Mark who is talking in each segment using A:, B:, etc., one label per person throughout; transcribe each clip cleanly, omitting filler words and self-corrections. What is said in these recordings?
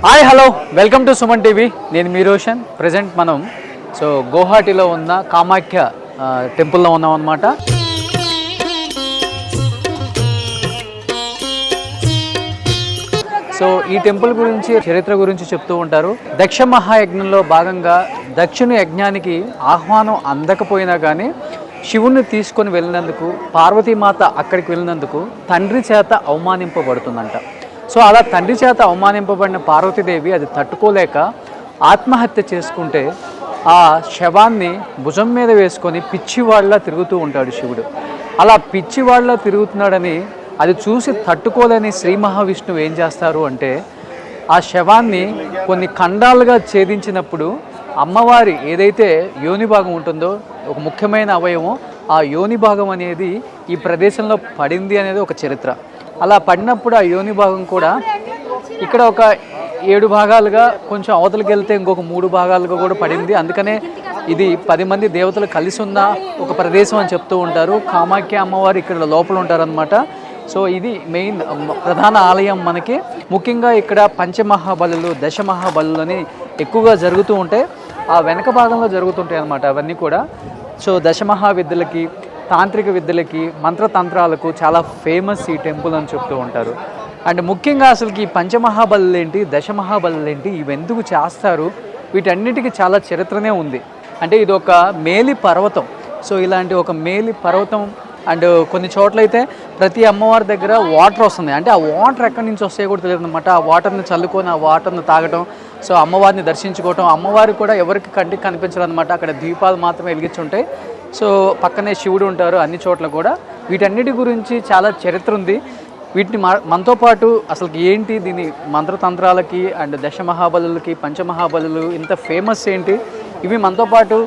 A: Hi hello welcome to Suman TV. నేను మీ Roshan. Present మనం గౌహాటీలో ఉన్న కామాఖ్య టెంపుల్లో ఉన్నాం అన్నమాట. ఈ టెంపుల్ గురించి చరిత్ర గురించి చెప్తూ ఉంటారు. దక్ష మహాయజ్ఞంలో భాగంగా దక్షుని యజ్ఞానికి ఆహ్వానం అందకపోయినా కానీ శివుణ్ణి తీసుకొని వెళ్ళినందుకు, పార్వతీమాత అక్కడికి వెళ్ళినందుకు తండ్రి చేత అవమానింపబడుతుందంట. అలా తండ్రి చేత అవమానింపబడిన పార్వతీదేవి అది తట్టుకోలేక ఆత్మహత్య చేసుకుంటే ఆ శవాన్ని భుజం మీద వేసుకొని పిచ్చివాళ్ళ తిరుగుతూ ఉంటాడు శివుడు. అలా పిచ్చివాళ్ళ తిరుగుతున్నాడని అది చూసి తట్టుకోలేని శ్రీ మహావిష్ణువు ఏం చేస్తారు అంటే ఆ శవాన్ని కొన్ని ఖండాలుగా ఛేదించినప్పుడు అమ్మవారి ఏదైతే యోని భాగం ఉంటుందో, ఒక ముఖ్యమైన అవయవం, ఆ యోని భాగం అనేది ఈ ప్రదేశంలో పడింది అనేది ఒక చరిత్ర. అలా పడినప్పుడు ఆ యోని భాగం కూడా ఇక్కడ ఒక 7 భాగాలుగా, కొంచెం అవతలకి వెళ్తే ఇంకొక 3 భాగాలుగా కూడా పడింది. అందుకనే ఇది 10 మంది దేవతలు కలిసి ఉన్న ఒక ప్రదేశం అని చెప్తూ ఉంటారు. కామాఖ్య అమ్మవారు ఇక్కడ లోపల ఉంటారనమాట. ఇది మెయిన్ ప్రధాన ఆలయం మనకి. ముఖ్యంగా ఇక్కడ పంచమహాబలులు, దశమహాబలులు అని ఎక్కువగా జరుగుతూ ఉంటాయి. ఆ వెనక భాగంలో జరుగుతుంటాయి అన్నమాట అవన్నీ కూడా. దశమహావిద్యలకి, తాంత్రిక విద్యలకి, మంత్రతంత్రాలకు చాలా ఫేమస్ ఈ టెంపుల్ అని చెప్తూ ఉంటారు. అండ్ ముఖ్యంగా అసలుకి ఈ పంచమహాబలులు ఏంటి, దశమహాబలులు ఏంటి, ఇవి ఎందుకు చేస్తారు, వీటన్నిటికీ చాలా చరిత్రనే ఉంది. అంటే ఇది ఒక మేలి పర్వతం. ఇలాంటి ఒక మేలి పర్వతం. అండ్ కొన్ని చోట్లయితే ప్రతి అమ్మవారి దగ్గర వాటర్ వస్తుంది. అంటే ఆ వాటర్ ఎక్కడి నుంచి వస్తాయో కూడా తెలియదు అనమాట. ఆ వాటర్ని చల్లుకొని ఆ వాటర్ని తాగటం, అమ్మవారిని దర్శించుకోవటం. అమ్మవారికి కూడా ఎవరికి కంటికి కనిపించదు అనమాట. అక్కడ దీపాలు మాత్రమే వెలిగించుంటాయి. పక్కనే శివుడు ఉంటారు అన్ని చోట్ల కూడా. వీటన్నిటి గురించి చాలా చరిత్ర ఉంది. వీటిని మనతో పాటు అసలుకి ఏంటి, దీని మంత్రతంత్రాలకి అండ్ దశమహాబలులకి, పంచమహాబలులు ఇంత ఫేమస్ ఏంటి, ఇవి మనతో పాటు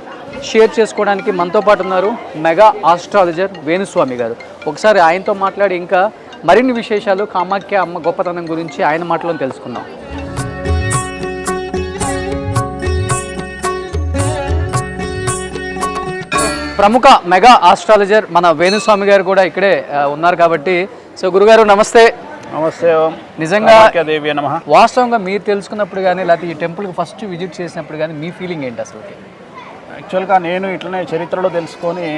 A: షేర్ చేసుకోవడానికి మనతో పాటు ఉన్నారు మెగా ఆస్ట్రాలజర్ వేణుస్వామి గారు. ఒకసారి ఆయనతో మాట్లాడి ఇంకా మరిన్ని విశేషాలు కామాఖ్య అమ్మ గొప్పతనం గురించి ఆయన మాటలో తెలుసుకుందాం. ప్రముఖ మెగా ఆస్ట్రాలజర్ మన వేణుస్వామి గారు కూడా ఇక్కడే ఉన్నారు కాబట్టి. గురుగారు నమస్తే.
B: నమస్తే.
A: నిజంగా వాస్తవంగా మీరు తెలుసుకున్నప్పుడు కానీ, లేకపోతే ఈ టెంపుల్కి ఫస్ట్ విజిట్ చేసినప్పుడు కానీ మీ ఫీలింగ్ ఏంటి అసలు?
B: యాక్చువల్గా నేను ఇట్లనే చరిత్రలో తెలుసుకొని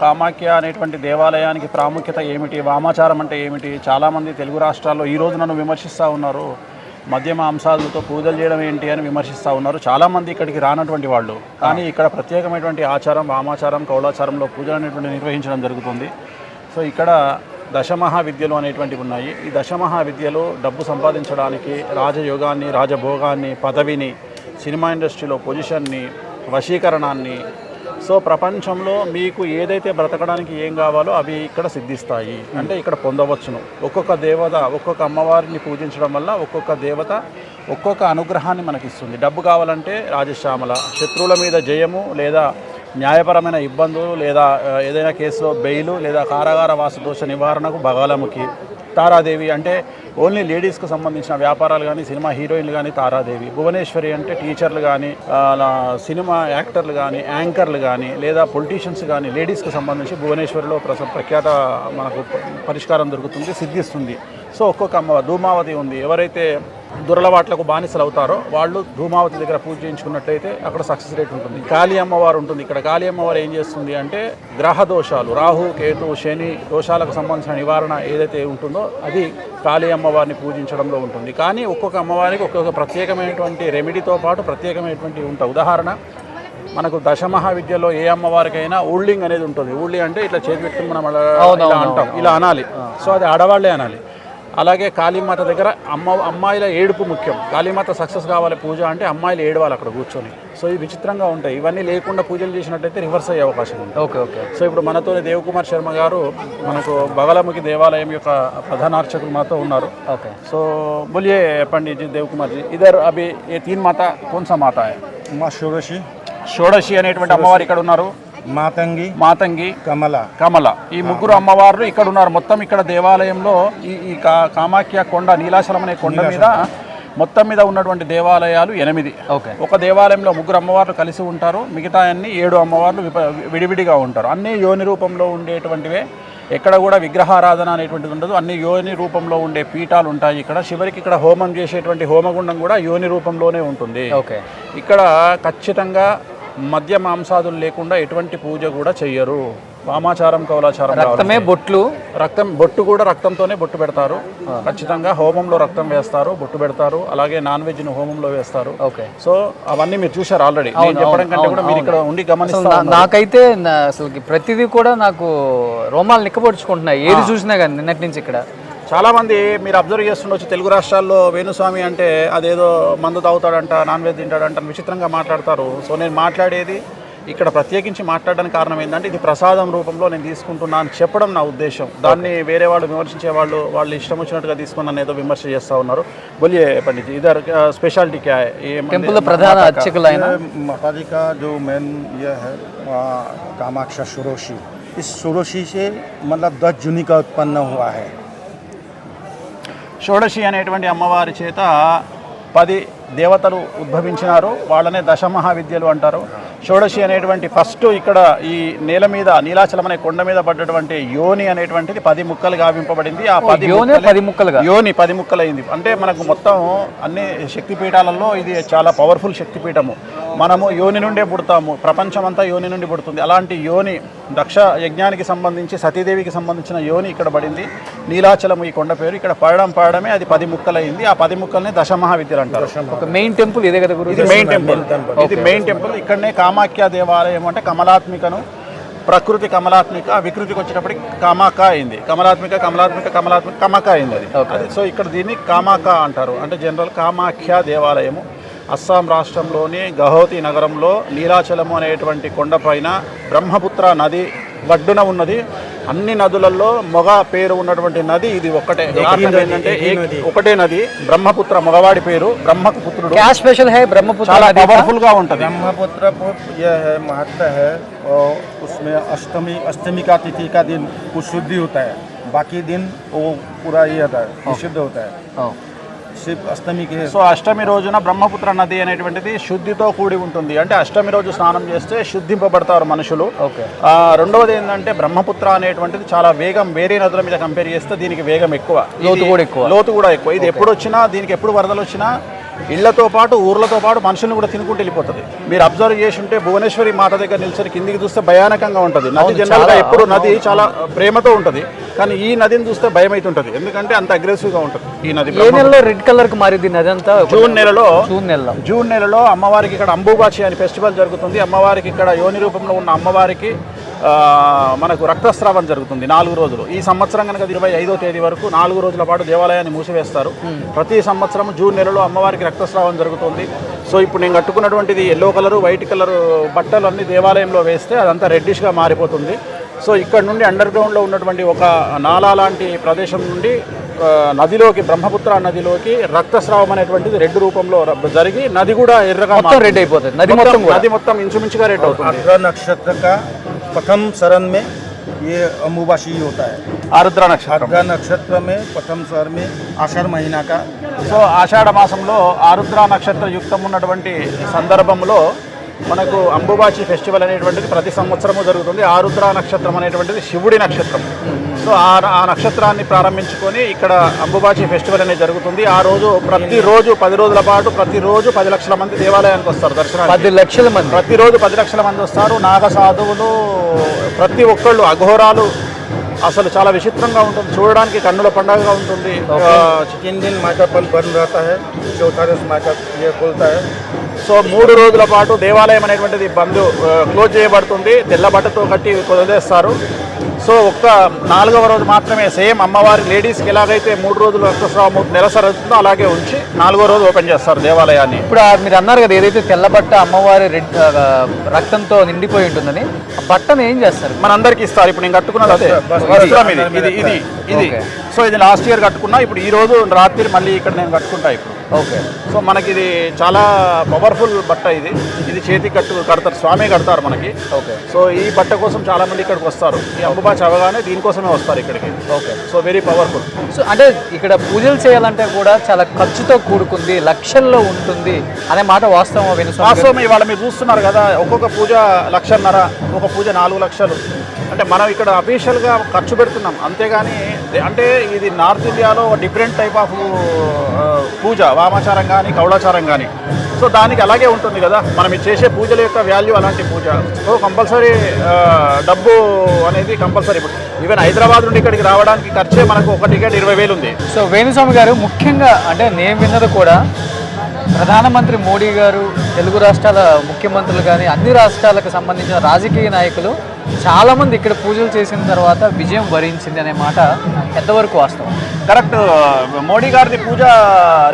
B: కామాఖ్య అనేటువంటి దేవాలయానికి ప్రాముఖ్యత ఏమిటి, వామాచారం అంటే ఏమిటి, చాలామంది తెలుగు రాష్ట్రాల్లో ఈరోజు నన్ను విమర్శిస్తూ ఉన్నారు. మద్యమ అంశాలతో పూజలు చేయడం ఏంటి అని విమర్శిస్తూ ఉన్నారు. చాలామంది ఇక్కడికి రానటువంటి వాళ్ళు. కానీ ఇక్కడ ప్రత్యేకమైనటువంటి ఆచారం, వామాచారం, కౌలాచారంలో పూజలు అనేటువంటి నిర్వహించడం జరుగుతుంది. ఇక్కడ దశమహావిద్యలు అనేటువంటివి ఉన్నాయి. ఈ దశమహావిద్యలు డబ్బు సంపాదించడానికి, రాజయోగాన్ని, రాజభోగాన్ని, పదవిని, సినిమా ఇండస్ట్రీలో పొజిషన్ని, వశీకరణాన్ని, ప్రపంచంలో మీకు ఏదైతే బ్రతకడానికి ఏం కావాలో అవి ఇక్కడ సిద్ధిస్తాయి. అంటే ఇక్కడ పొందవచ్చును. ఒక్కొక్క దేవత, ఒక్కొక్క అమ్మవారిని పూజించడం వల్ల ఒక్కొక్క దేవత ఒక్కొక్క అనుగ్రహాన్ని మనకిస్తుంది. డబ్బు కావాలంటే రాజశ్యామల, శత్రువుల మీద జయము, లేదా న్యాయపరమైన ఇబ్బందులు, లేదా ఏదైనా కేసులో బెయిలు, లేదా కారాగార వాస దోష నివారణకు బగాలముఖి, తారాదేవి అంటే ఓన్లీ లేడీస్కు సంబంధించిన వ్యాపారాలు కానీ, సినిమా హీరోయిన్లు కానీ తారాదేవి, భువనేశ్వరి అంటే టీచర్లు కానీ, సినిమా యాక్టర్లు కానీ, యాంకర్లు కానీ, లేదా పొలిటీషియన్స్ కానీ, లేడీస్కి సంబంధించి భువనేశ్వరిలో ప్రఖ్యాత మనకు పరిష్కారం దొరుకుతుంది, సిద్ధిస్తుంది. ఒక్కొక్క అమ్మవారు, ధూమావతి ఉంది. ఎవరైతే దురలవాట్లకు బానిసలు అవుతారో వాళ్ళు ధూమావతి దగ్గర పూజ చేయించుకున్నట్లయితే అక్కడ సక్సెస్ రేట్ ఉంటుంది. కాళీ అమ్మవారు ఉంటుంది. ఇక్కడ కాళీ అమ్మవారు ఏం చేస్తుంది అంటే గ్రహ దోషాలు, రాహు, కేతు, శని దోషాలకు సంబంధించిన నివారణ ఏదైతే ఉంటుందో అది కాళీ అమ్మవారిని పూజించడంలో ఉంటుంది. కానీ ఒక్కొక్క అమ్మవారికి ఒక్కొక్క ప్రత్యేకమైనటువంటి రెమెడీతో పాటు ప్రత్యేకమైనటువంటి ఉంటాయి. ఉదాహరణ, మనకు దశమహావిద్యలో ఏ అమ్మవారికైనా ఊళ్ళింగ్ అనేది ఉంటుంది. ఊళ్ళి అంటే ఇట్లా చేతి పెట్టుకుని మనం ఇలా అంటాం, ఇలా అనాలి. అది ఆడవాళ్లే అనాలి. అలాగే కాళీమాత దగ్గర అమ్మాయిల ఏడుపు ముఖ్యం. కాళీమాత సక్సెస్ కావాలి పూజ అంటే అమ్మాయిలు ఏడవాలి అక్కడ కూర్చొని. ఇవి విచిత్రంగా ఉంటాయి. ఇవన్నీ లేకుండా పూజలు చేసినట్టయితే రివర్స్ అయ్యే అవకాశం ఉంది.
A: ఓకే.
B: ఇప్పుడు మనతో దేవకుమార్ శర్మ గారు, మనకు బగలముఖి దేవాలయం యొక్క ప్రధాన అర్చకులు మనతో ఉన్నారు.
A: ఓకే.
B: बोलिए पंडित जी, देवकुमार जी, इधर अभी ये 3 माता कौन सा माता है?
C: माँ
B: షోడశి అనేటువంటి అమ్మవారు ఇక్కడ ఉన్నారు. మాతంగి, కమల, ఈ ముగ్గురు అమ్మవార్లు ఇక్కడ ఉన్నారు. మొత్తం ఇక్కడ దేవాలయంలో ఈ కామాఖ్య కొండ, నీలాచలం అనే కొండ మీద మొత్తం మీద ఉన్నటువంటి దేవాలయాలు 8. ఒక దేవాలయంలో 3 అమ్మవార్లు కలిసి ఉంటారు. మిగతా అన్ని 7 అమ్మవార్లు విడివిడిగా ఉంటారు. అన్నీ యోని రూపంలో ఉండేటువంటివే. ఎక్కడ కూడా విగ్రహారాధన అనేటువంటిది ఉండదు. అన్ని యోని రూపంలో ఉండే పీఠాలు ఉంటాయి. ఇక్కడ చివరికి ఇక్కడ హోమం చేసేటువంటి హోమగుండం కూడా యోని రూపంలోనే ఉంటుంది.
A: ఓకే.
B: ఇక్కడ ఖచ్చితంగా మద్య మాంసాదులు లేకుండా ఎటువంటి పూజ కూడా చెయ్యరు. వామాచారం కౌలాచారం,
A: రక్తమే బొట్లు,
B: బొట్టు కూడా రక్తంతోనే బొట్టు పెడతారు. ఖచ్చితంగా హోమంలో రక్తం వేస్తారు, బొట్టు పెడతారు. అలాగే నాన్ వెజ్ ను హోమంలో వేస్తారు.
A: ఓకే.
B: సో అవన్నీ మీరు చూసారు ఆల్రెడీ. నేను చెప్పడం కంటే కూడా మీరు ఇక్కడ ఉండి గమనిస్తారు.
A: నాకైతే అసలు ప్రతిదీ కూడా నాకు రోమాలు నిక్కబొడుచుకుంటున్నాయి ఏది చూసినా కానీ నిన్నటి నుంచి. ఇక్కడ
B: చాలామంది మీరు అబ్జర్వ్ చేస్తుండొచ్చు, తెలుగు రాష్ట్రాల్లో వేణుస్వామి అంటే అదేదో మందు తాగుతాడంట, నాన్ వెజ్ తింటాడంట విచిత్రంగా మాట్లాడతారు. సో నేను మాట్లాడేది ఇక్కడ ప్రత్యేకించి మాట్లాడడానికి కారణం ఏంటంటే ఇది ప్రసాదం రూపంలో నేను తీసుకుంటున్నాను చెప్పడం నా ఉద్దేశం. దాన్ని వేరే వాళ్ళు విమర్శించే వాళ్ళు ఇష్టం వచ్చినట్టుగా తీసుకుని నన్ను ఏదో విమర్శ చేస్తూ ఉన్నారు. బోలియే పండిత్ जी इधर स्पेशलिटी क्या है? ये
A: टेंपल प्रधान अर्चक
C: माता जी का जो मेन ये है कामाक्षा षोडशी. इस षोडशी से मतलब 10 जून का उत्पन्न हुआ है.
B: షోడశి అనేటువంటి అమ్మవారి చేత 10 దేవతలు ఉద్భవించినారు. వాళ్ళనే దశమహావిద్యలు అంటారు. షోడశి అనేటువంటి ఫస్ట్ ఇక్కడ ఈ నేల మీద నీలాచలం అనే కొండ మీద పడ్డటువంటి యోని అనేటువంటిది 10 ముక్కలు గావింపబడింది. ఆ 10 ముక్కలుగా యోని 10 ముక్కలైంది. అంటే మనకు మొత్తం అన్ని శక్తిపీఠాలలో ఇది చాలా పవర్ఫుల్ శక్తిపీఠము. మనము యోని నుండే పుడతాము, ప్రపంచం అంతా యోని నుండి పుడుతుంది. అలాంటి యోని దక్ష యజ్ఞానికి సంబంధించి సతీదేవికి సంబంధించిన యోని ఇక్కడ పడింది. నీలాచలం ఈ కొండ పేరు. ఇక్కడ పడడమే అది 10 ముక్కలైంది. ఆ 10 ముక్కల్ని దశమహావిద్యలు అంటారు.
A: మెయిన్ టెంపుల్ ఇదే కదా గురు?
B: ఇది మెయిన్ టెంపుల్. ఇక్కడనే కామాఖ్య దేవాలయం అంటే కమలాత్మికను, ప్రకృతి కమలాత్మిక, వికృతికి వచ్చేటప్పటికి కామాక అయింది. కమలాత్మిక కమక అయింది అది. సో ఇక్కడ దీన్ని కామాక అంటారు. అంటే జనరల్ కామాఖ్య దేవాలయము అస్సాం రాష్ట్రంలోని గౌహతి నగరంలో నీలాచలము అనేటువంటి కొండపైన బ్రహ్మపుత్ర నది వడ్డున ఉన్నది. అన్ని నదులలో మొగ పేరు ఉన్నటువంటి నది ఇది ఒక్కటే. ఏంటంటే ఒకటే నది, బ్రహ్మపుత్ర, మగవాడి పేరు, బ్రహ్మకు పుత్రుడు.
A: क्या स्पेशल है ब्रह्मपुत्र?
B: చాలా పవర్ఫుల్ గా ఉంటుంది.
C: ब्रह्मपुत्र यह है महत्व है और उसमें अष्टमी का तिथि का दिन कुछ शुद्धि होता है. बाकी दिन वो पूरा ये होता है, विशुद्ध होता है. सिर्फ अष्टमी के.
B: సో అష్టమి రోజున బ్రహ్మపుత్ర నది అనేటువంటిది శుద్ధితో కూడి ఉంటుంది. అంటే అష్టమి రోజు స్నానం చేస్తే శుద్ధింపబడతారు మనుషులు. రెండవది ఏంటంటే బ్రహ్మపుత్ర అనేటువంటిది చాలా వేగం, వేరే నదుల మీద కంపేర్ చేస్తే దీనికి వేగం ఎక్కువ, లోతు కూడా ఎక్కువ. ఇది ఎప్పుడు వచ్చినా, దీనికి ఎప్పుడు వరదలు వచ్చినా ఇళ్లతో పాటు ఊర్లతో పాటు మనుషులను కూడా తినుకుంటూ వెళ్ళిపోతుంది. మీరు అబ్జర్వ్ చేసి ఉంటే భువనేశ్వరి మాత దగ్గర నిలిచి కిందికి చూస్తే భయానకంగా ఉంటుంది. నది జనరల్గా ఎప్పుడు నది చాలా ప్రేమతో ఉంటుంది, కానీ ఈ నదిని చూస్తే భయం అవుతుంటది. ఎందుకంటే అంత అగ్రెసివ్ గా ఉంటుంది ఈ నది.
A: రెడ్ కలర్ కు మారింది నది అంతా.
B: జూన్ నెలలో అమ్మవారికి ఇక్కడ అంబుబాచి అని ఫెస్టివల్ జరుగుతుంది. అమ్మవారికి ఇక్కడ యోని రూపంలో ఉన్న అమ్మవారికి మనకు రక్తస్రావం జరుగుతుంది 4 రోజులు. ఈ సంవత్సరం కనుక 25వ తేదీ వరకు 4 రోజుల పాటు దేవాలయాన్ని మూసివేస్తారు. ప్రతి సంవత్సరం జూన్ నెలలో అమ్మవారికి రక్తస్రావం జరుగుతుంది. సో ఇప్పుడు నేను కట్టుకున్నటువంటిది ఎల్లో కలరు, వైట్ కలరు బట్టలు అన్ని దేవాలయంలో వేస్తే అదంతా రెడ్డిష్గా మారిపోతుంది. సో ఇక్కడ నుండి అండర్ గ్రౌండ్లో ఉన్నటువంటి ఒక నాలా లాంటి ప్రదేశం నుండి నదిలోకి, బ్రహ్మపుత్ర నదిలోకి రక్తస్రావం అనేటువంటిది రెడ్ రూపంలో జరిగి నది కూడా ఎర్రగా
A: రెడ్ అయిపోతుంది.
B: నది మొత్తం ఇంచుమించుగా రెడ్ అవుతుంది.
C: नक्षत्र का प्रथम शरण में ये अम्बुबासी होता है.
B: ఆరుద్ర
C: नक्षत्र में प्रथम शरण में आषाढ़ महीना का.
B: సో ఆషాఢ మాసంలో ఆరుద్ర నక్షత్ర యుక్తం ఉన్నటువంటి సందర్భంలో మనకు అంబుబాచి ఫెస్టివల్ అనేటువంటిది ప్రతి సంవత్సరము జరుగుతుంది. ఆరుద్ర నక్షత్రం అనేటువంటిది శివుడి నక్షత్రం. సో ఆ నక్షత్రాన్ని ప్రారంభించుకొని ఇక్కడ అంబుబాచి ఫెస్టివల్ అనేది జరుగుతుంది. ఆ రోజు ప్రతిరోజు 10 రోజుల పాటు ప్రతిరోజు 10 లక్షల మంది దేవాలయానికి వస్తారు దర్శనానికి.
A: 10 లక్షల మంది
B: ప్రతిరోజు 10 లక్షల మంది వస్తారు. నాగ సాధువులు, ప్రతి ఒక్కళ్ళు, అఘోరాలు. అసలు చాలా విచిత్రంగా ఉంటుంది, చూడడానికి కన్నుల పండుగగా ఉంటుంది.
C: 3 दिन माता बंद रहता है, चौथा दिन माता ये खुलता है.
B: సో 3 రోజుల పాటు దేవాలయం అనేటువంటిది క్లోజ్ చేయబడుతుంది. తెల్ల బట్టతో కట్టి వదిలేస్తారు. సో ఒక్క 4వ రోజు మాత్రమే సేమ్ అమ్మవారి లేడీస్కి ఎలాగైతే 3 రోజులు రక్తస్రావం నెలసరి అవుతుందో అలాగే ఉంచి 4వ రోజు ఓపెన్ చేస్తారు దేవాలయాన్ని.
A: ఇప్పుడు మీరు అన్నారు కదా ఏదైతే తెల్ల బట్ట అమ్మవారి రక్తంతో నిండిపోయి ఉంటుందని, ఆ బట్టను ఏం చేస్తారు?
B: మనందరికి ఇస్తారు. ఇప్పుడు నేను కట్టుకున్నది అదే వస్త్రం, ఇది. సో ఇది లాస్ట్ ఇయర్ కట్టుకున్నా. ఇప్పుడు ఈ రోజు రాత్రి మళ్ళీ ఇక్కడ నేను కట్టుకుంటా ఇప్పుడు.
A: ఓకే.
B: సో మనకి ఇది చాలా పవర్ఫుల్ బట్ట. ఇది చేతికి కడతారు, స్వామి కడతారు మనకి.
A: ఓకే.
B: సో ఈ బట్ట కోసం చాలా మంది ఇక్కడికి వస్తారు. ఈ అంబుబాచి అవగానే దీనికోసమే వస్తారు ఇక్కడికి.
A: Okay.
B: So very powerful.
A: So అంటే ఇక్కడ పూజలు చేయాలంటే కూడా చాలా ఖర్చుతో కూడుకుంది, లక్షల్లో ఉంటుంది అనే మాట వాస్తవం.
B: వాస్తవం. ఇవాళ మీరు చూస్తున్నారు కదా, ఒక్కొక్క పూజ 1,50,000, ఒక పూజ 4 లక్షలు. అంటే మనం ఇక్కడ అఫీషియల్గా ఖర్చు పెడుతున్నాం అంతేగాని అంటే ఇది నార్త్ ఇండియాలో డిఫరెంట్ టైప్ ఆఫ్ పూజ, వామాచారం కానీ కౌళాచారం కానీ. సో దానికి అలాగే ఉంటుంది కదా, మనం ఇది చేసే పూజల యొక్క వాల్యూ అలాంటి పూజ. సో కంపల్సరీ డబ్బు అనేది కంపల్సరీ. ఇప్పుడు ఈవెన్ హైదరాబాద్ నుండి ఇక్కడికి రావడానికి ఖర్చే మనకు ఒక టికెట్ 20,000 ఉంది.
A: సో వేణుస్వామి గారు, ముఖ్యంగా అంటే నేను విన్నది కూడా ప్రధానమంత్రి మోడీ గారు, తెలుగు రాష్ట్రాల ముఖ్యమంత్రులు కానీ అన్ని రాష్ట్రాలకు సంబంధించిన రాజకీయ నాయకులు చాలామంది ఇక్కడ పూజలు చేసిన తర్వాత విజయం వరించింది అనే మాట ఎంతవరకు వాస్తవం?
B: కరెక్ట్. మోడీ గారిది పూజ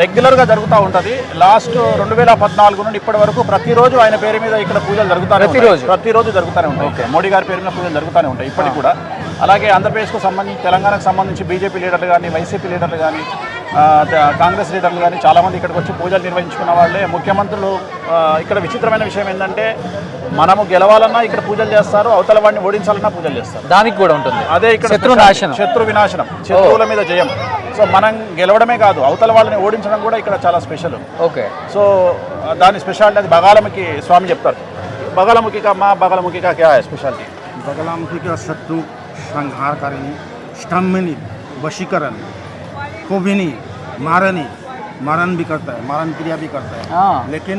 B: రెగ్యులర్గా జరుగుతూ ఉంటుంది. లాస్ట్ 2014 నుండి ఇప్పటి వరకు ప్రతిరోజు ఆయన పేరు మీద ఇక్కడ పూజలు జరుగుతాయి. ప్రతిరోజు జరుగుతూనే ఉంటాయి. మోడీ గారి పేరు మీద పూజలు జరుగుతూనే ఉంటాయి ఇప్పటికి కూడా. అలాగే ఆంధ్రప్రదేశ్కు సంబంధించి, తెలంగాణకు సంబంధించి బీజేపీ లీడర్లు కానీ, వైసీపీ లీడర్లు కానీ, కాంగ్రెస్ లీడర్లు కానీ చాలామంది ఇక్కడికి వచ్చి పూజలు నిర్వహించుకున్న వాళ్ళే. ముఖ్యమంత్రులు ఇక్కడ విచిత్రమైన విషయం ఏంటంటే మనము గెలవాలన్నా ఇక్కడ పూజలు చేస్తారు, అవతల వాడిని ఓడించాలన్నా పూజలు చేస్తారు.
A: దానికి కూడా ఉంటుంది
B: అదే ఇక్కడ శత్రు వినాశనం, శత్రువుల మీద జయం. సో మనం గెలవడమే కాదు, అవతల వాళ్ళని ఓడించడం కూడా ఇక్కడ చాలా స్పెషల్.
A: ఓకే.
B: సో దాని స్పెషాలిటీ అది బగాలముఖి స్వామి చెప్తారు. బగాలముఖి కా మా బగాలముఖి కా క్యా హై స్పెషాలిటీ?
C: बगलामुखी का शत्रु संहारकारिणी, स्तंभनी, वशीकरण, कोभिनी, मारनी, मारन भी करता है, मारन क्रिया भी करता है. लेकिन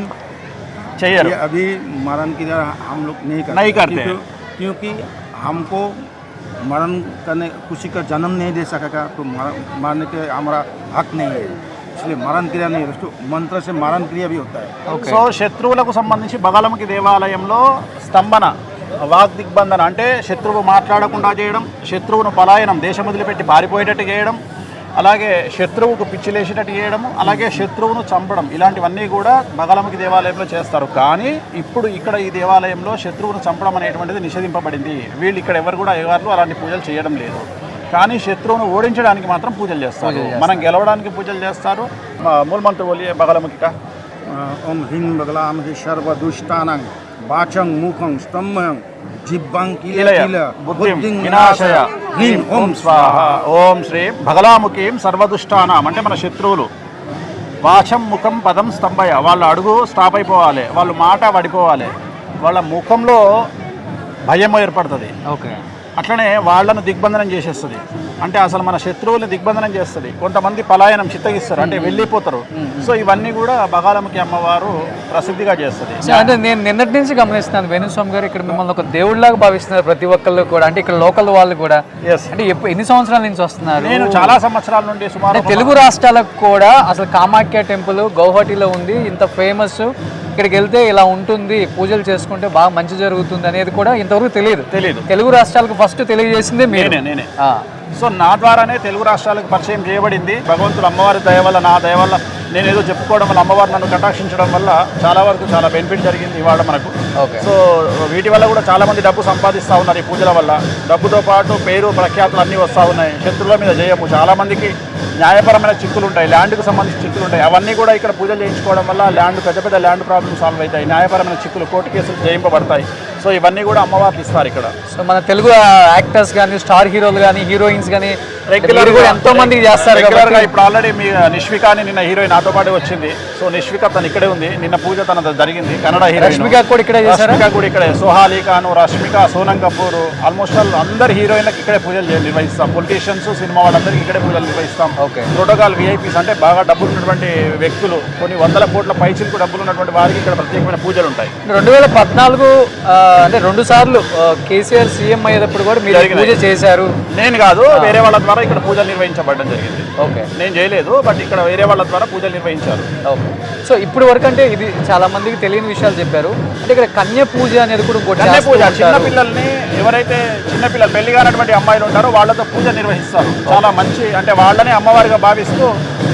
B: चाहिए
C: ये अभी मारन क्रिया हम लोग नहीं करते क्योंकि हमको मरण करने, किसी का जन्म नहीं दे सकेगा तो मारने के हमारा हक नहीं है, इसलिए मारन क्रिया नहीं है. उसको मंत्र से मारन क्रिया भी होता है.
B: సో శత్రువులకు సంబంధించి బగాలముఖి దేవాలయంలో స్తంభన, వాక్ దిగ్బంధన అంటే శత్రువు మాట్లాడకుండా చేయడం, శత్రువును పలాయనం, దేశం వదిలిపెట్టి పారిపోయేటట్టు చేయడం, అలాగే శత్రువుకు పిచ్చిలేసేటట్టు చేయడం, అలాగే శత్రువును చంపడం, ఇలాంటివన్నీ కూడా బగాలముఖి దేవాలయంలో చేస్తారు. కానీ ఇప్పుడు ఇక్కడ ఈ దేవాలయంలో శత్రువును చంపడం అనేటువంటిది నిషేధింపబడింది. వీళ్ళు ఇక్కడ ఎవరు కూడా అయ్యగారులు అలాంటి పూజలు చేయడం లేదు. కానీ శత్రువును ఓడించడానికి మాత్రం పూజలు చేస్తారు, మనం గెలవడానికి పూజలు చేస్తారు. మూలమంత్ర బోలియే బగాలముఖిక.
C: ओम ह्रीं बगलामुखी सर्वदुष्टानां वाचं मुखं स्तंभं जिह्वां कीलकील बुद्धिं विनाशय
B: హ్రీం ఓం స్వాహ. ఓం శ్రీ బగలాముఖీం సర్వదుష్టానాం అంటే మన శత్రువులు. వాచం ముఖం పదం స్తంభయ, వాళ్ళ అడుగు స్టాప్ అయిపోవాలి, వాళ్ళ మాట పడిపోవాలి, వాళ్ళ ముఖంలో భయం ఏర్పడుతుంది.
A: ఓకే.
B: అట్లనే వాళ్ళను దిగ్బంధనం చేసేస్తుంది. అంటే అసలు మన శత్రువుల్ని దిగ్బంధనం చేస్తుంది. కొంతమంది పలాయనం చిత్తగిస్తారు, అంటే వెళ్ళిపోతారు. సో ఇవన్నీ కూడా బగాలముఖి అమ్మవారు ప్రసిద్ధిగా చేస్తుంది.
A: అంటే నేను నిన్నటి నుంచి గమనిస్తున్నాను వేణుస్వామి గారు, ఇక్కడ మిమ్మల్ని ఒక దేవుడిలాగా భావిస్తున్నారు ప్రతి ఒక్కళ్ళు కూడా. అంటే ఇక్కడ లోకల్ వాళ్ళు కూడా. అంటే ఎన్ని సంవత్సరాల నుంచి వస్తున్నారు?
B: నేను చాలా సంవత్సరాల నుండి, సుమారు
A: తెలుగు రాష్ట్రాలకు కూడా అసలు కామాఖ్య టెంపుల్ గౌహటిలో ఉంది, ఇంత ఫేమస్. ఇక్కడికి వెళ్తే ఇలా ఉంటుంది, పూజలు చేసుకుంటే బాగా మంచి జరుగుతుంది అనేది కూడా ఇంతవరకు తెలియదు. తెలుగు రాష్ట్రాలకు ఫస్ట్ తెలియజేసిందే నేనే.
B: సో నా ద్వారానే తెలుగు రాష్ట్రాలకు పరిచయం చేయబడింది. భగవంతుడు అమ్మవారి దయ వల్ల, నా దయ వల్ల, నేను ఏదో చెప్పుకోవడం వల్ల, అమ్మవారు నన్ను కటాక్షించడం వల్ల చాలా వరకు చాలా బెనిఫిట్ జరిగింది ఇవాళ మనకు. సో వీటి వల్ల కూడా చాలా మంది డబ్బు సంపాదిస్తూ ఉన్నారు ఈ పూజల వల్ల. డబ్బుతో పాటు పేరు ప్రఖ్యాతులు అన్నీ వస్తూ ఉన్నాయి. శత్రువుల మీద జయము. చాలా మందికి న్యాయపరమైన చిక్కులు ఉంటాయి, ల్యాండ్కి సంబంధించిన చిక్కులు ఉంటాయి. అవన్నీ కూడా ఇక్కడ పూజలు చేయించుకోవడం వల్ల పెద్ద పెద్ద ల్యాండ్ ప్రాబ్లమ్స్ సాల్వ్ అవుతాయి. న్యాయపరమైన చిక్కులు, కోర్టు కేసులు జయింపబడతాయి. సో ఇవన్నీ కూడా అమ్మవారు ఇస్తారు ఇక్కడ.
A: సో మన తెలుగు యాక్టర్స్ కానీ, స్టార్ హీరోలు కానీ, హీరోయిన్స్ కానీ రెగ్యులర్గా ఎంతో మందికి చేస్తారు
B: రెగ్యులర్గా. ఇప్పుడు ఆల్రెడీ మీ నిష్విక అని నిన్న హీరోయిన్ నాతో పాటు వచ్చింది. సో నిష్విక తను ఇక్కడే ఉంది, నిన్న పూజ తన జరిగింది. కన్నడ హీరోయిన్
A: రష్మిక కూడా ఇక్కడే చేశారు.
B: రష్మిక కూడా ఇక్కడే. సోహాలి ఖాన్, రష్మిక, సోనం కపూర్, ఆల్మోస్ట్ అందరు హీరోయిన్లకు ఇక్కడే పూజలు నిర్వహిస్తాం. పొలిటీషియన్స్, సినిమా వాళ్ళందరికీ ఇక్కడే పూజలు నిర్వహిస్తాం.
A: ఓకే.
B: ప్రోటోకాల్ విఐపీస్ అంటే బాగా డబ్బులు ఉన్నటువంటి వ్యక్తులు, కొన్ని వందల కోట్ల పైచిలకు డబ్బులు ఉన్నటువంటి వారికి ఇక్కడ ప్రత్యేకమైన పూజలు ఉంటాయి.
A: 2014 అంటే 2 సార్లు కేసీఆర్ సీఎం అయ్యేటప్పుడు కూడా మీరు పూజ చేశారు.
B: నేను కాదు, వేరే వాళ్ళ ద్వారా ఇక్కడ పూజలు నిర్వహించబడడం జరిగింది.
A: ఓకే.
B: నేను చేయలేదు, బట్ ఇక్కడ వేరే వాళ్ళ ద్వారా పూజలు నిర్వహించారు.
A: ఓకే. సో ఇప్పుడు వరకు అంటే ఇది చాలా మందికి తెలియని విషయాలు చెప్పారు. అంటే ఇక్కడ కన్య పూజ అనేది కూడా
B: కన్య పూజ, చిన్నపిల్లల్ని ఎవరైతే చిన్నపిల్లలు పెళ్లి కానటువంటి అమ్మాయిలు ఉంటారో వాళ్ళతో పూజ నిర్వహిస్తారు. చాలా మంచి, అంటే వాళ్ళనే అమ్మవారిగా భావిస్తూ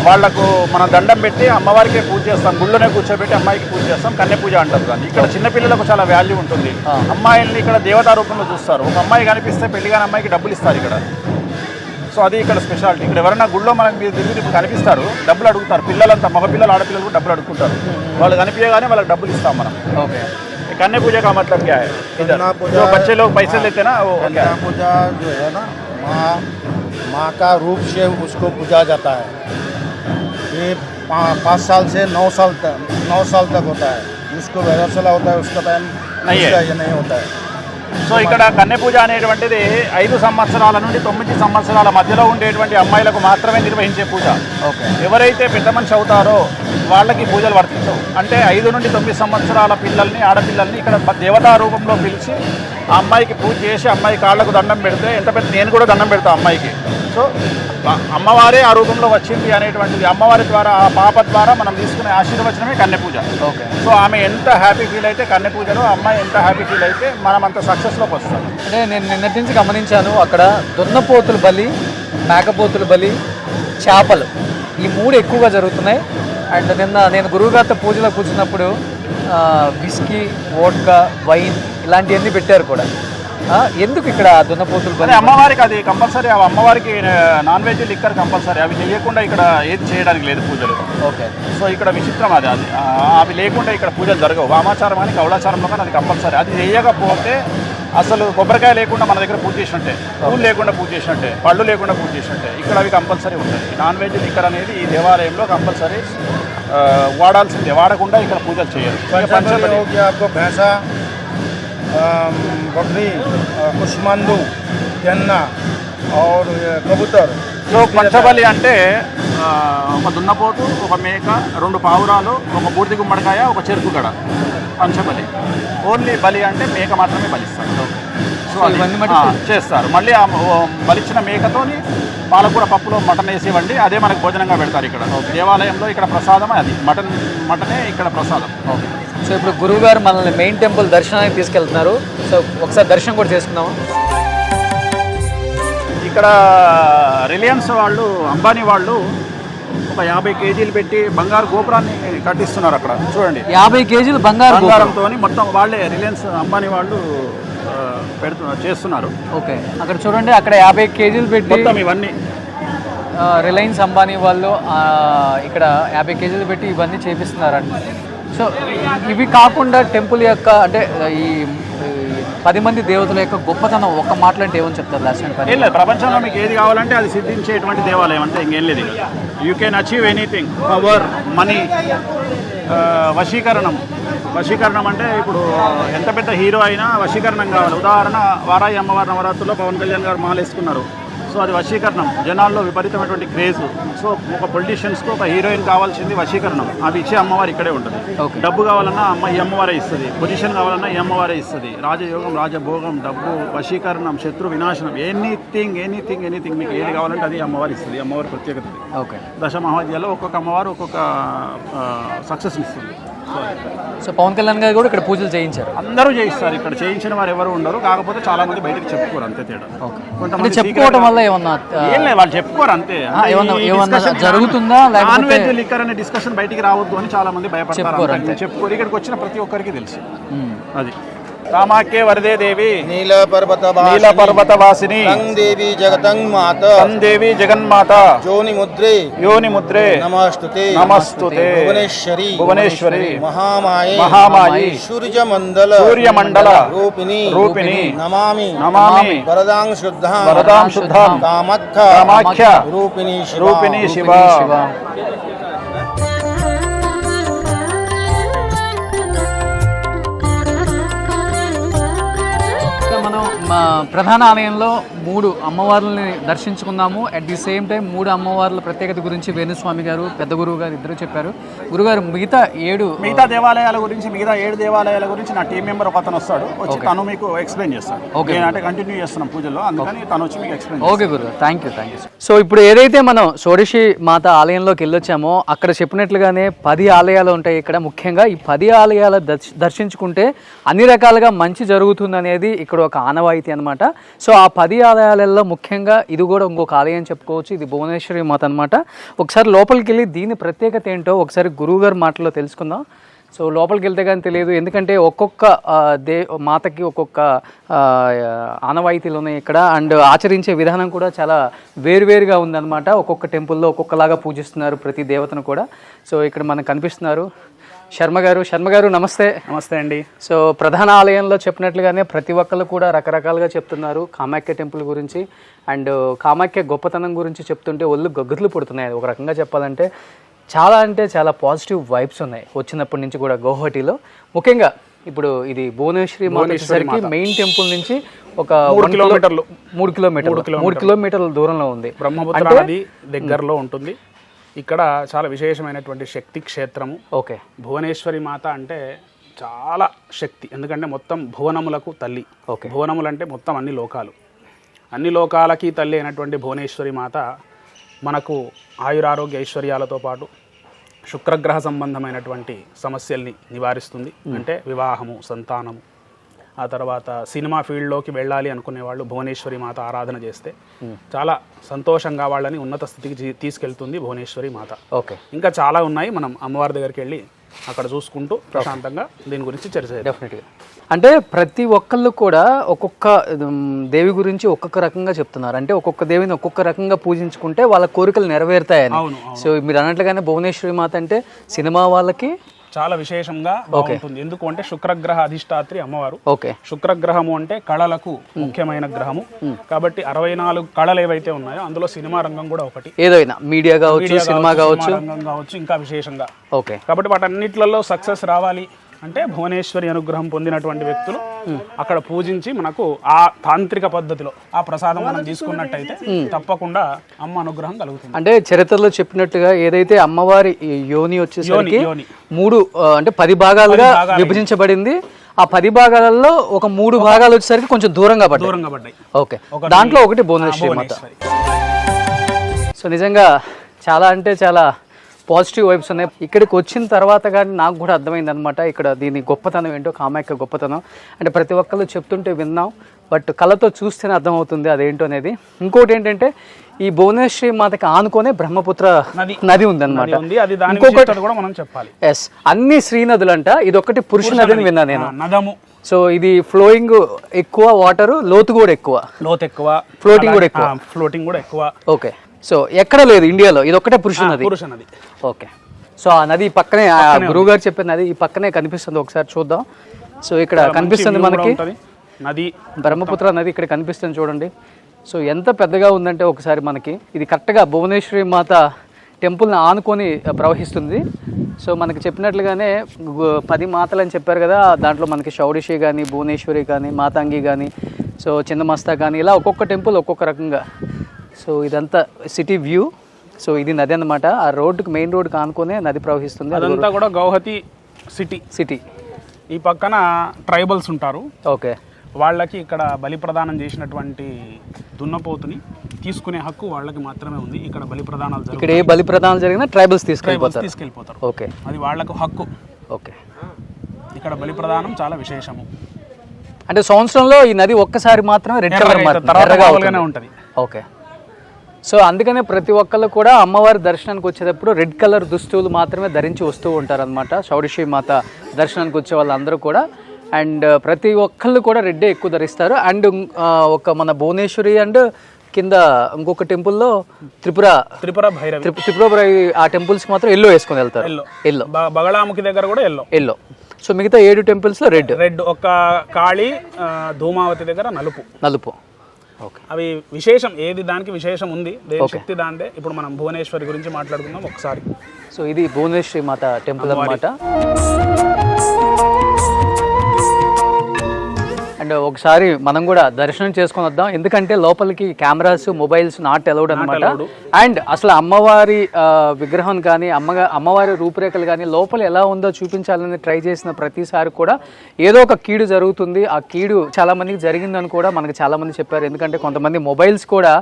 B: వాళ్లకు మనం దండం పెట్టి అమ్మవారికే పూజ చేస్తాం. గుళ్ళోనే కూర్చోబెట్టి అమ్మాయికి పూజ చేస్తాం. కన్య పూజ అంటారు దాన్ని. ఇక్కడ చిన్నపిల్లలకు చాలా వాల్యూ ఉంటుంది. అమ్మాయిల్ని ఇక్కడ దేవతా రూపంలో చూస్తారు. ఒక అమ్మాయి కనిపిస్తే పెళ్లి కాని అమ్మాయికి డబ్బులు ఇస్తారు ఇక్కడ. సో అది ఇక్కడ స్పెషాలిటీ. ఇక్కడ ఎవరైనా గుళ్ళో మనకి మీరు తిరిగి ఇప్పుడు కనిపిస్తారు, డబ్బులు అడుగుతారు. పిల్లలంతా, మగపిల్లలు, ఆడపిల్లలు కూడా డబ్బులు అడుగుతుంటారు. వాళ్ళు కనిపించగానే వాళ్ళకి డబ్బులు ఇస్తాం మనం.
A: ఓకే.
B: कन्या पूजा का मतलब क्या है? जो बच्चे लोग पैसे लेते हैं ना, वो
C: कन्या पूजा जो है ना, माँ का रूप से उसको पूजा जाता है. ये 5 साल से 9 साल तक होता है. उसको वैरासला होता है, उसका टाइम नहीं है, ये नहीं होता है.
B: సో ఇక్కడ కన్య పూజ అనేటువంటిది 5 సంవత్సరాల నుండి 9 సంవత్సరాల మధ్యలో ఉండేటువంటి అమ్మాయిలకు మాత్రమే నిర్వహించే పూజ.
A: ఓకే.
B: ఎవరైతే పెద్ద మనిషి అవుతారో వాళ్ళకి పూజలు వర్తించవు. అంటే 5 నుండి 9 సంవత్సరాల పిల్లల్ని, ఆడపిల్లల్ని ఇక్కడ దేవతా రూపంలో పిలిచి ఆ అమ్మాయికి పూజ చేసి అమ్మాయి కాళ్ళకు దండం పెడితే ఎంత పెద్ద, నేను కూడా దండం పెడతా అమ్మాయికి. సో అమ్మవారే ఆ రూపంలో వచ్చింది అనేటువంటిది, అమ్మవారి ద్వారా, ఆ పాప ద్వారా మనం తీసుకునే ఆశీర్వచనమే కన్య పూజ.
A: ఓకే.
B: సో ఆమె ఎంత హ్యాపీ ఫీల్ అయితే కన్య పూజలో, అమ్మాయి ఎంత హ్యాపీ ఫీల్ అయితే మనం అంత సక్సెస్లోకి వస్తాం.
A: అంటే నేను నిన్నటి నుంచి గమనించాను, అక్కడ దున్నపోతుల బలి, మేకపోతుల బలి, చేపలు, ఈ 3 ఎక్కువగా జరుగుతున్నాయి. అండ్ నిన్న నేను గురువుగారితో పూజలో కూర్చున్నప్పుడు విస్కీ, వోడ్కా, వైన్ ఇలాంటివన్నీ పెట్టారు కూడా. ఎందుకు ఇక్కడ దున్నపోతులు బలి?
B: అమ్మవారికి అది కంపల్సరీ. అమ్మవారికి నాన్ వెజ్, లిక్కర్ కంపల్సరీ. అవి చేయకుండా ఇక్కడ ఏది చేయడానికి లేదు పూజలు.
A: ఓకే.
B: సో ఇక్కడ విచిత్రం అది. అవి లేకుండా ఇక్కడ పూజలు జరగవు. వామాచారం కానీ కౌలాచారంలో కానీ అది కంపల్సరీ. అది చేయకపోతే అసలు కొబ్బరికాయ లేకుండా మన దగ్గర పూజ చేసినట్టే, పూలు లేకుండా పూజ చేసినట్టే, పళ్ళు లేకుండా పూజ చేసినట్టే. ఇక్కడ అవి కంపల్సరీ ఉంటాయి. నాన్ వెజ్, లిక్కర్ అనేది ఈ దేవాలయంలో కంపల్సరీ వాడాల్సిందే. వాడకుండా ఇక్కడ పూజలు చేయరు.
C: बकरी, कुष्मांडू, गन्ना और कबूतर.
B: సో పంచబలి అంటే ఒక దున్నపోతు, ఒక మేక, 2 పావురాలు, ఒక బూడిద గుమ్మడికాయ, ఒక చెరుకు గడ, పంచబలి. ఓన్లీ బలి అంటే మేక మాత్రమే బలిస్తారు. సో ఇవన్నీ చేస్తారు. మళ్ళీ ఆ బలిచ్చిన మేకతోని పాలకూర పప్పులో మటన్ వేసి ఇవ్వండి, అదే మనకు భోజనంగా పెడతారు ఇక్కడ దేవాలయంలో. ఇక్కడ ప్రసాదం అది మటనే ఇక్కడ ప్రసాదం.
A: ఓకే. సో ఇప్పుడు గురువుగారు మనల్ని మెయిన్ టెంపుల్ దర్శనానికి తీసుకెళ్తున్నారు. సో ఒకసారి దర్శనం కూడా చేసుకుందాము.
B: ఇక్కడ రిలయన్స్ వాళ్ళు, అంబానీ వాళ్ళు ఒక 50 కేజీలు పెట్టి బంగారు గోపురాన్ని కట్టిస్తున్నారు అక్కడ. చూడండి,
A: 50 కేజీలు బంగారంతో
B: మొత్తం వాళ్ళే, రిలయన్స్ అంబానీ వాళ్ళు చేస్తున్నారు.
A: ఓకే. అక్కడ చూడండి, అక్కడ 50 కేజీలు పెట్టి
B: మొత్తం ఇవన్నీ
A: రిలయన్స్ అంబానీ వాళ్ళు ఇక్కడ 50 కేజీలు పెట్టి ఇవన్నీ చేపిస్తున్నారంట. సో ఇవి కాకుండా టెంపుల్ యొక్క, అంటే ఈ 10 మంది దేవతల యొక్క గొప్పతనం ఒక్క మాటలు అంటే ఏమని చెప్తారు? లాస్ట్ టైం
B: ఏం లేదు, ప్రపంచంలో మీకు ఏది కావాలంటే అది సిద్ధించేటువంటి దేవాలయం అంటే ఇంకేం లేదు. You can achieve anything. Power, money, వశీకరణం అంటే ఇప్పుడు ఎంత పెద్ద హీరో అయినా వశీకరణం కావాలి. ఉదాహరణ, వారాయి అమ్మవారి నవరాత్రుల్లో పవన్ కళ్యాణ్ గారు మాలేసుకున్నారు. సో అది వశీకరణం. జనాల్లో విపరీతమైనటువంటి క్రేజ్. సో ఒక పొలిటీషియన్స్కి ఒక హీరోయిన్ కావాల్సింది వశీకరణం. అది ఇచ్చే అమ్మవారు ఇక్కడే ఉంటుంది.
A: డబ్బు
B: కావాలన్నా ఈ అమ్మవారే ఇస్తుంది, పొజిషన్ కావాలన్నా ఈ అమ్మవారే ఇస్తుంది. రాజయోగం, రాజభోగం, డబ్బు, వశీకరణం, శత్రు వినాశనం, ఎనీథింగ్ మీకు ఏది కావాలంటే అది అమ్మవారు ఇస్తుంది. అమ్మవారి ప్రత్యేకత.
A: ఓకే.
B: దశమహావిద్యాలో ఒక్కొక్క అమ్మవారు ఒక్కొక్క సక్సెస్ ఇస్తుంది.
A: సో పవన్ కళ్యాణ్ గారు కూడా ఇక్కడ పూజలు చేయించారు.
B: అందరూ చేయిస్తారు. ఇక్కడ చేయించిన వారు ఎవరు ఉండరు. కాకపోతే చాలా మంది బయటకు చెప్పుకోరు, అంతే తేడా. కొంతమంది
A: చెప్పుకోవడం వల్ల ఏమన్నా
B: ఏం లేదు, వాళ్ళు చెప్పుకోరు అంతే.
A: ఏమన్నా జరుగుతుందా?
B: నాన్ వెజ్, లిక్కర్ అనే డిస్కషన్ బయటికి రావద్దు అని చాలా మంది భయపడతారు. చెప్పుకోరు. ఇక్కడికి వచ్చిన ప్రతి ఒక్కరికి తెలుసు అది. కామాఖ్య వరదే దేవి, నీల పర్వత వాసిని,
C: దేవి
B: జగన్మాత, యోని ముద్రే
C: నమస్తుతే
B: భువనేశ్వరి
C: మహామాయి సూర్యమండల
B: రూపిణి
C: నమామి వరదాం శుద్ధాం
B: కామాఖ్య రూపిణి శివ.
A: మనం ప్రధాన ఆలయంలో 3 అమ్మవార్లని దర్శించుకున్నాము. అట్ ది సేమ్ టైం 3 అమ్మవార్ల ప్రత్యేకత గురించి వేణుస్వామి గారు, పెద్ద గురువు గారు ఇద్దరు చెప్పారు. గురుగారు మిగతా 7
B: దేవాలయాల గురించి, మిగతా 7 దేవాలయాల గురించి నా టీం మెంబర్ ఒక అతను వస్తాడు, వచ్చి తను మీకు ఎక్స్ప్లెయిన్ చేస్తాడు. అంటే కంటిన్యూ చేస్తున్నాం పూజల్లో, అందుకని తను వచ్చి మీకు ఎక్స్ప్లెయిన్.
A: ఓకే గురుగారు, థ్యాంక్ యూ. సో ఇప్పుడు ఏదైతే మనం షోడశి మాత ఆలయంలోకి వెళ్ళొచ్చామో అక్కడ చెప్పినట్లుగానే 10 ఆలయాలు ఉంటాయి ఇక్కడ. ముఖ్యంగా ఈ 10 ఆలయాలు దర్శించుకుంటే అన్ని రకాలుగా మంచి జరుగుతుంది అనేది ఇక్కడ ఒక ఆనవాయితీ అనమాట. సో ఆ 10 ఆలయాలలో ముఖ్యంగా ఇది కూడా ఇంకొక ఆలయం చెప్పుకోవచ్చు. ఇది భువనేశ్వరి మాత అనమాట. ఒకసారి లోపలికి వెళ్ళి దీని ప్రత్యేకత ఏంటో ఒకసారి గురువుగారి మాటలో తెలుసుకుందాం. సో లోపలికి వెళ్తే కానీ తెలియదు, ఎందుకంటే ఒక్కొక్క మాతకి ఒక్కొక్క ఆనవాయితీలు ఉన్నాయి ఇక్కడ. అండ్ ఆచరించే విధానం కూడా చాలా వేరువేరుగా ఉందన్నమాట. ఒక్కొక్క టెంపుల్లో ఒక్కొక్కలాగా పూజిస్తున్నారు ప్రతి దేవతను కూడా. సో ఇక్కడ మనకు కనిపిస్తున్నారు శర్మ గారు. నమస్తే.
B: నమస్తే అండి.
A: సో ప్రధాన ఆలయంలో చెప్పినట్లుగానే ప్రతి ఒక్కరు కూడా రకరకాలుగా చెప్తున్నారు కామాఖ్య టెంపుల్ గురించి. అండ్ కామాఖ్య గొప్పతనం గురించి చెప్తుంటే ఒళ్ళు గగ్గుర్లు పుడుతున్నాయి. ఒక రకంగా చెప్పాలంటే చాలా పాజిటివ్ వైబ్స్ ఉన్నాయి వచ్చినప్పటి నుంచి కూడా గౌహటిలో. ముఖ్యంగా ఇప్పుడు ఇది భువనేశ్వరి మాత వచ్చేసరికి మెయిన్ టెంపుల్ నుంచి ఒక
B: 3 కిలోమీటర్లు
A: 3 కిలోమీటర్ల దూరంలో ఉంది.
B: బ్రహ్మపుత్ర నది దగ్గరలో ఉంటుంది. ఇక్కడ చాలా విశేషమైనటువంటి శక్తి క్షేత్రము.
A: ఓకే.
B: భువనేశ్వరి మాత అంటే చాలా శక్తి, ఎందుకంటే మొత్తం భువనములకు తల్లి.
A: ఓకే.
B: భువనములు అంటే మొత్తం అన్ని లోకాలకి తల్లి అయినటువంటి భువనేశ్వరి మాత మనకు ఆయురారోగ్య ఐశ్వర్యాలతో పాటు శుక్రగ్రహ సంబంధమైనటువంటి సమస్యల్ని నివారిస్తుంది. అంటే వివాహము, సంతానము, ఆ తర్వాత సినిమా ఫీల్డ్లోకి వెళ్ళాలి అనుకునే వాళ్ళు భువనేశ్వరి మాత ఆరాధన చేస్తే చాలా సంతోషంగా వాళ్ళని ఉన్నత స్థితికి తీసుకెళ్తుంది భువనేశ్వరి మాత.
A: ఓకే.
B: ఇంకా చాలా ఉన్నాయి, మనం అమ్మవారి దగ్గరికి వెళ్ళి అక్కడ చూసుకుంటూ ప్రశాంతంగా దీని గురించి చర్చ చేద్దాం.
A: డెఫినెట్గా. అంటే ప్రతి ఒక్కళ్ళు కూడా ఒక్కొక్క దేవి గురించి ఒక్కొక్క రకంగా చెప్తున్నారు. అంటే ఒక్కొక్క దేవిని ఒక్కొక్క రకంగా పూజించుకుంటే వాళ్ళ కోరికలు నెరవేరుతాయని. సో మీరు అన్నట్లుగానే భువనేశ్వరి మాత అంటే సినిమా వాళ్ళకి
B: చాలా విశేషంగా ఉంటుంది. ఎందుకు అంటే శుక్రగ్రహ అధిష్టాత్రి అమ్మవారు.
A: ఓకే.
B: శుక్రగ్రహము అంటే కళలకు ముఖ్యమైన గ్రహము. కాబట్టి 64 కళలు ఏవైతే ఉన్నాయో అందులో సినిమా రంగం కూడా ఒకటి.
A: ఏదైనా మీడియా కావచ్చు, సినిమా కావచ్చు,
B: ఇంకా విశేషంగా.
A: ఓకే.
B: కాబట్టి వాటన్నిటిలలో సక్సెస్ రావాలి అంటే భువనేశ్వరి అనుగ్రహం పొందినటువంటి వ్యక్తులు అక్కడ పూజించి మనకు ఆ తాంత్రిక పద్ధతిలో ఆ ప్రసాదం మనం తీసుకున్నట్టయితే తప్పకుండా అమ్మ అనుగ్రహం కలుగుతుంది.
A: అంటే చరిత్రలో చెప్పినట్టుగా ఏదైతే అమ్మవారి యోని వచ్చేసరికి 3 అంటే 10 భాగాలుగా విభజించబడింది. ఆ 10 భాగాలలో ఒక 3 భాగాలు వచ్చేసరికి కొంచెం దూరంగా పడ్డాయి. ఓకే. దాంట్లో ఒకటి భువనేశ్వరి మాత. సో నిజంగా చాలా అంటే చాలా పాజిటివ్ వైబ్స్ ఉన్నాయి. ఇక్కడికి వచ్చిన తర్వాత కానీ నాకు కూడా అర్థమైంది అనమాట ఇక్కడ దీని గొప్పతనం ఏంటో, కామాఖ్య గొప్పతనం. అంటే ప్రతి ఒక్కళ్ళు చెప్తుంటే విన్నాం, బట్ కళ్ళతో చూస్తేనే అర్థమవుతుంది అదేంటో అనేది. ఇంకోటి ఏంటంటే ఈ భువనేశ్వరి మాతకి ఆనుకొనే బ్రహ్మపుత్ర నది ఉందన్నమాట. ఎస్, అన్ని శ్రీ నదులు అంట, ఇది ఒకటి పురుష నది అని విన్నా నేను. సో ఇది ఫ్లోయింగ్ ఎక్కువ, వాటర్ లోతు కూడా ఎక్కువ, ఫ్లోటింగ్ కూడా ఎక్కువ. ఓకే. సో ఎక్కడ లేదు ఇండియాలో, ఇది ఒకటే పురుష నది. ఓకే. సో ఆ నది పక్కనే, గురువు గారు చెప్పిన నది ఈ పక్కనే కనిపిస్తుంది. ఒకసారి చూద్దాం. సో ఇక్కడ కనిపిస్తుంది మనకి
B: నది,
A: బ్రహ్మపుత్ర నది ఇక్కడ కనిపిస్తుంది చూడండి. సో ఎంత పెద్దగా ఉందంటే ఒకసారి మనకి ఇది కరెక్ట్గా భువనేశ్వరి మాత టెంపుల్ని ఆనుకొని ప్రవహిస్తుంది. సో మనకి చెప్పినట్లుగానే 10 మాతలు అని చెప్పారు కదా, దాంట్లో మనకి షౌడిషి కానీ, భువనేశ్వరి కానీ, మాతాంగి కానీ, సో చిన్నమస్తా కానీ, ఇలా ఒక్కొక్క టెంపుల్ ఒక్కొక్క రకంగా. సో ఇదంతా సిటీ వ్యూ. సో ఇది నది అన్నమాట. ఆ రోడ్డుకి, మెయిన్ రోడ్డుకి ఆనుకునే నది ప్రవహిస్తుంది.
B: అదంతా కూడా గౌహతి సిటీ. ఈ పక్కన ట్రైబల్స్ ఉంటారు.
A: ఓకే.
B: వాళ్ళకి ఇక్కడ బలి ప్రదానం చేసినటువంటి దున్నపోతుని తీసుకునే హక్కు వాళ్ళకి మాత్రమే ఉంది. ఇక్కడ బలి ప్రదానాలు
A: ఇక్కడ ఏ బలి ప్రదానాలు జరిగినా ట్రైబల్స్ తీసుకెళ్ళిపోతారు.
B: ఓకే. అది వాళ్ళకు హక్కు.
A: ఓకే. ఇక్కడ
B: బలి ప్రదానం చాలా విశేషము.
A: అంటే సంవత్సరంలో ఈ నది ఒక్కసారి మాత్రమే రెడ్ కలర్
B: ఉంటుంది.
A: ఓకే. సో అందుకనే ప్రతి ఒక్కళ్ళు కూడా అమ్మవారి దర్శనానికి వచ్చేటప్పుడు రెడ్ కలర్ దుస్తువులు మాత్రమే ధరించి వస్తూ ఉంటారనమాట. షౌడిషి మాత దర్శనానికి వచ్చే వాళ్ళందరూ కూడా. అండ్ ప్రతి ఒక్కళ్ళు కూడా రెడ్డే ఎక్కువ ధరిస్తారు. అండ్ ఒక మన భువనేశ్వరి అండ్ కింద ఇంకొక టెంపుల్లో త్రిపుర భైరవి ఆ టెంపుల్స్కి మాత్రం ఎల్లో వేసుకొని వెళ్తారు. ఎల్లో.
B: బగళాముఖి దగ్గర కూడా ఎల్లో.
A: సో మిగతా 7 టెంపుల్స్లో రెడ్.
B: ఒక కాళీ, ధూమావతి దగ్గర నలుపు. అవి విశేషం, ఏది దానికి విశేషం ఉంది, శక్తి దాందే. ఇప్పుడు మనం భువనేశ్వరి గురించి మాట్లాడుకుందాం ఒకసారి.
A: సో ఇది భువనేశ్వరి మాత టెంపుల్ అన్నమాట. అండ్ ఒకసారి మనం కూడా దర్శనం చేసుకొని వద్దాం, ఎందుకంటే లోపలికి కెమెరాస్, మొబైల్స్ నాట్ అలౌడ్ అనమాట. అండ్ అసలు అమ్మవారి విగ్రహం కానీ, అమ్మవారి రూపురేఖలు కానీ లోపల ఎలా ఉందో చూపించాలని ట్రై చేసిన ప్రతిసారి కూడా ఏదో ఒక కీడు జరుగుతుంది. ఆ కీడు చాలా మందికి జరిగిందని కూడా మనకు చాలా మంది చెప్పారు. ఎందుకంటే కొంతమంది మొబైల్స్ కూడా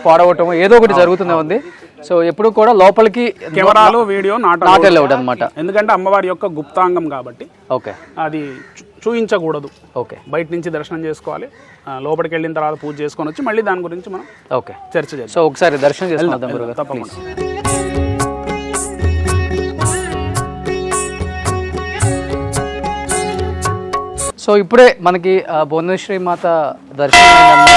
A: పాడవటం ఏదో ఒకటి జరుగుతూనే ఉంది. సో ఎప్పుడు కూడా లోపలికి
B: కెమెరాలు, వీడియో నాట్
A: అలౌడ్ అనమాట.
B: ఎందుకంటే అమ్మవారి యొక్క గుప్తాంగం కాబట్టి
A: ఓకే,
B: అది చూయించకూడదు.
A: ఓకే,
B: బయట నుంచి దర్శనం చేసుకోవాలి. లోపలికి వెళ్ళిన తర్వాత పూజ చేసుకొని వచ్చి మళ్ళీ దాని గురించి మనం
A: ఓకే
B: చర్చ చేద్దాం.
A: సో ఒకసారి దర్శనం చేసుకుందాం తప్పకుండా. సో ఇప్పుడే మనకి భువనేశ్వరి మాత దర్శనం అయిందన్నమాట.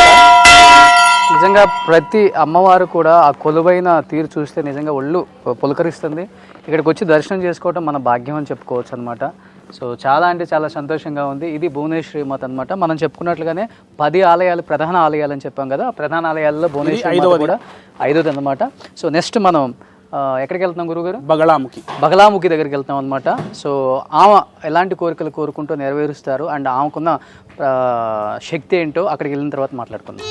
A: నిజంగా ప్రతి అమ్మవారు కూడా ఆ కొలువైన తీరు చూస్తే నిజంగా ఒళ్ళు పులకరిస్తుంది. ఇక్కడికి వచ్చి దర్శనం చేసుకోవటం మన భాగ్యం అని చెప్పుకోవచ్చు అనమాట. సో చాలా అంటే చాలా సంతోషంగా ఉంది. ఇది భువనేశ్వరి మాత అనమాట. మనం చెప్పుకున్నట్లుగానే 10 ఆలయాలు, ప్రధాన ఆలయాలు అని చెప్పాం కదా. ప్రధాన ఆలయాల్లో భువనేశ్వరి మాత కూడా 5ది అనమాట. సో నెక్స్ట్ మనం ఎక్కడికి వెళ్తున్నాం గురుగారు?
B: బగలాముఖి
A: దగ్గరికి వెళ్తాం అనమాట. సో ఆమె ఎలాంటి కోరికలు కోరుకుంటూ నెరవేరుస్తారు అండ్ ఆమెకున్న శక్తి ఏంటో అక్కడికి వెళ్ళిన తర్వాత మాట్లాడుకుందాం.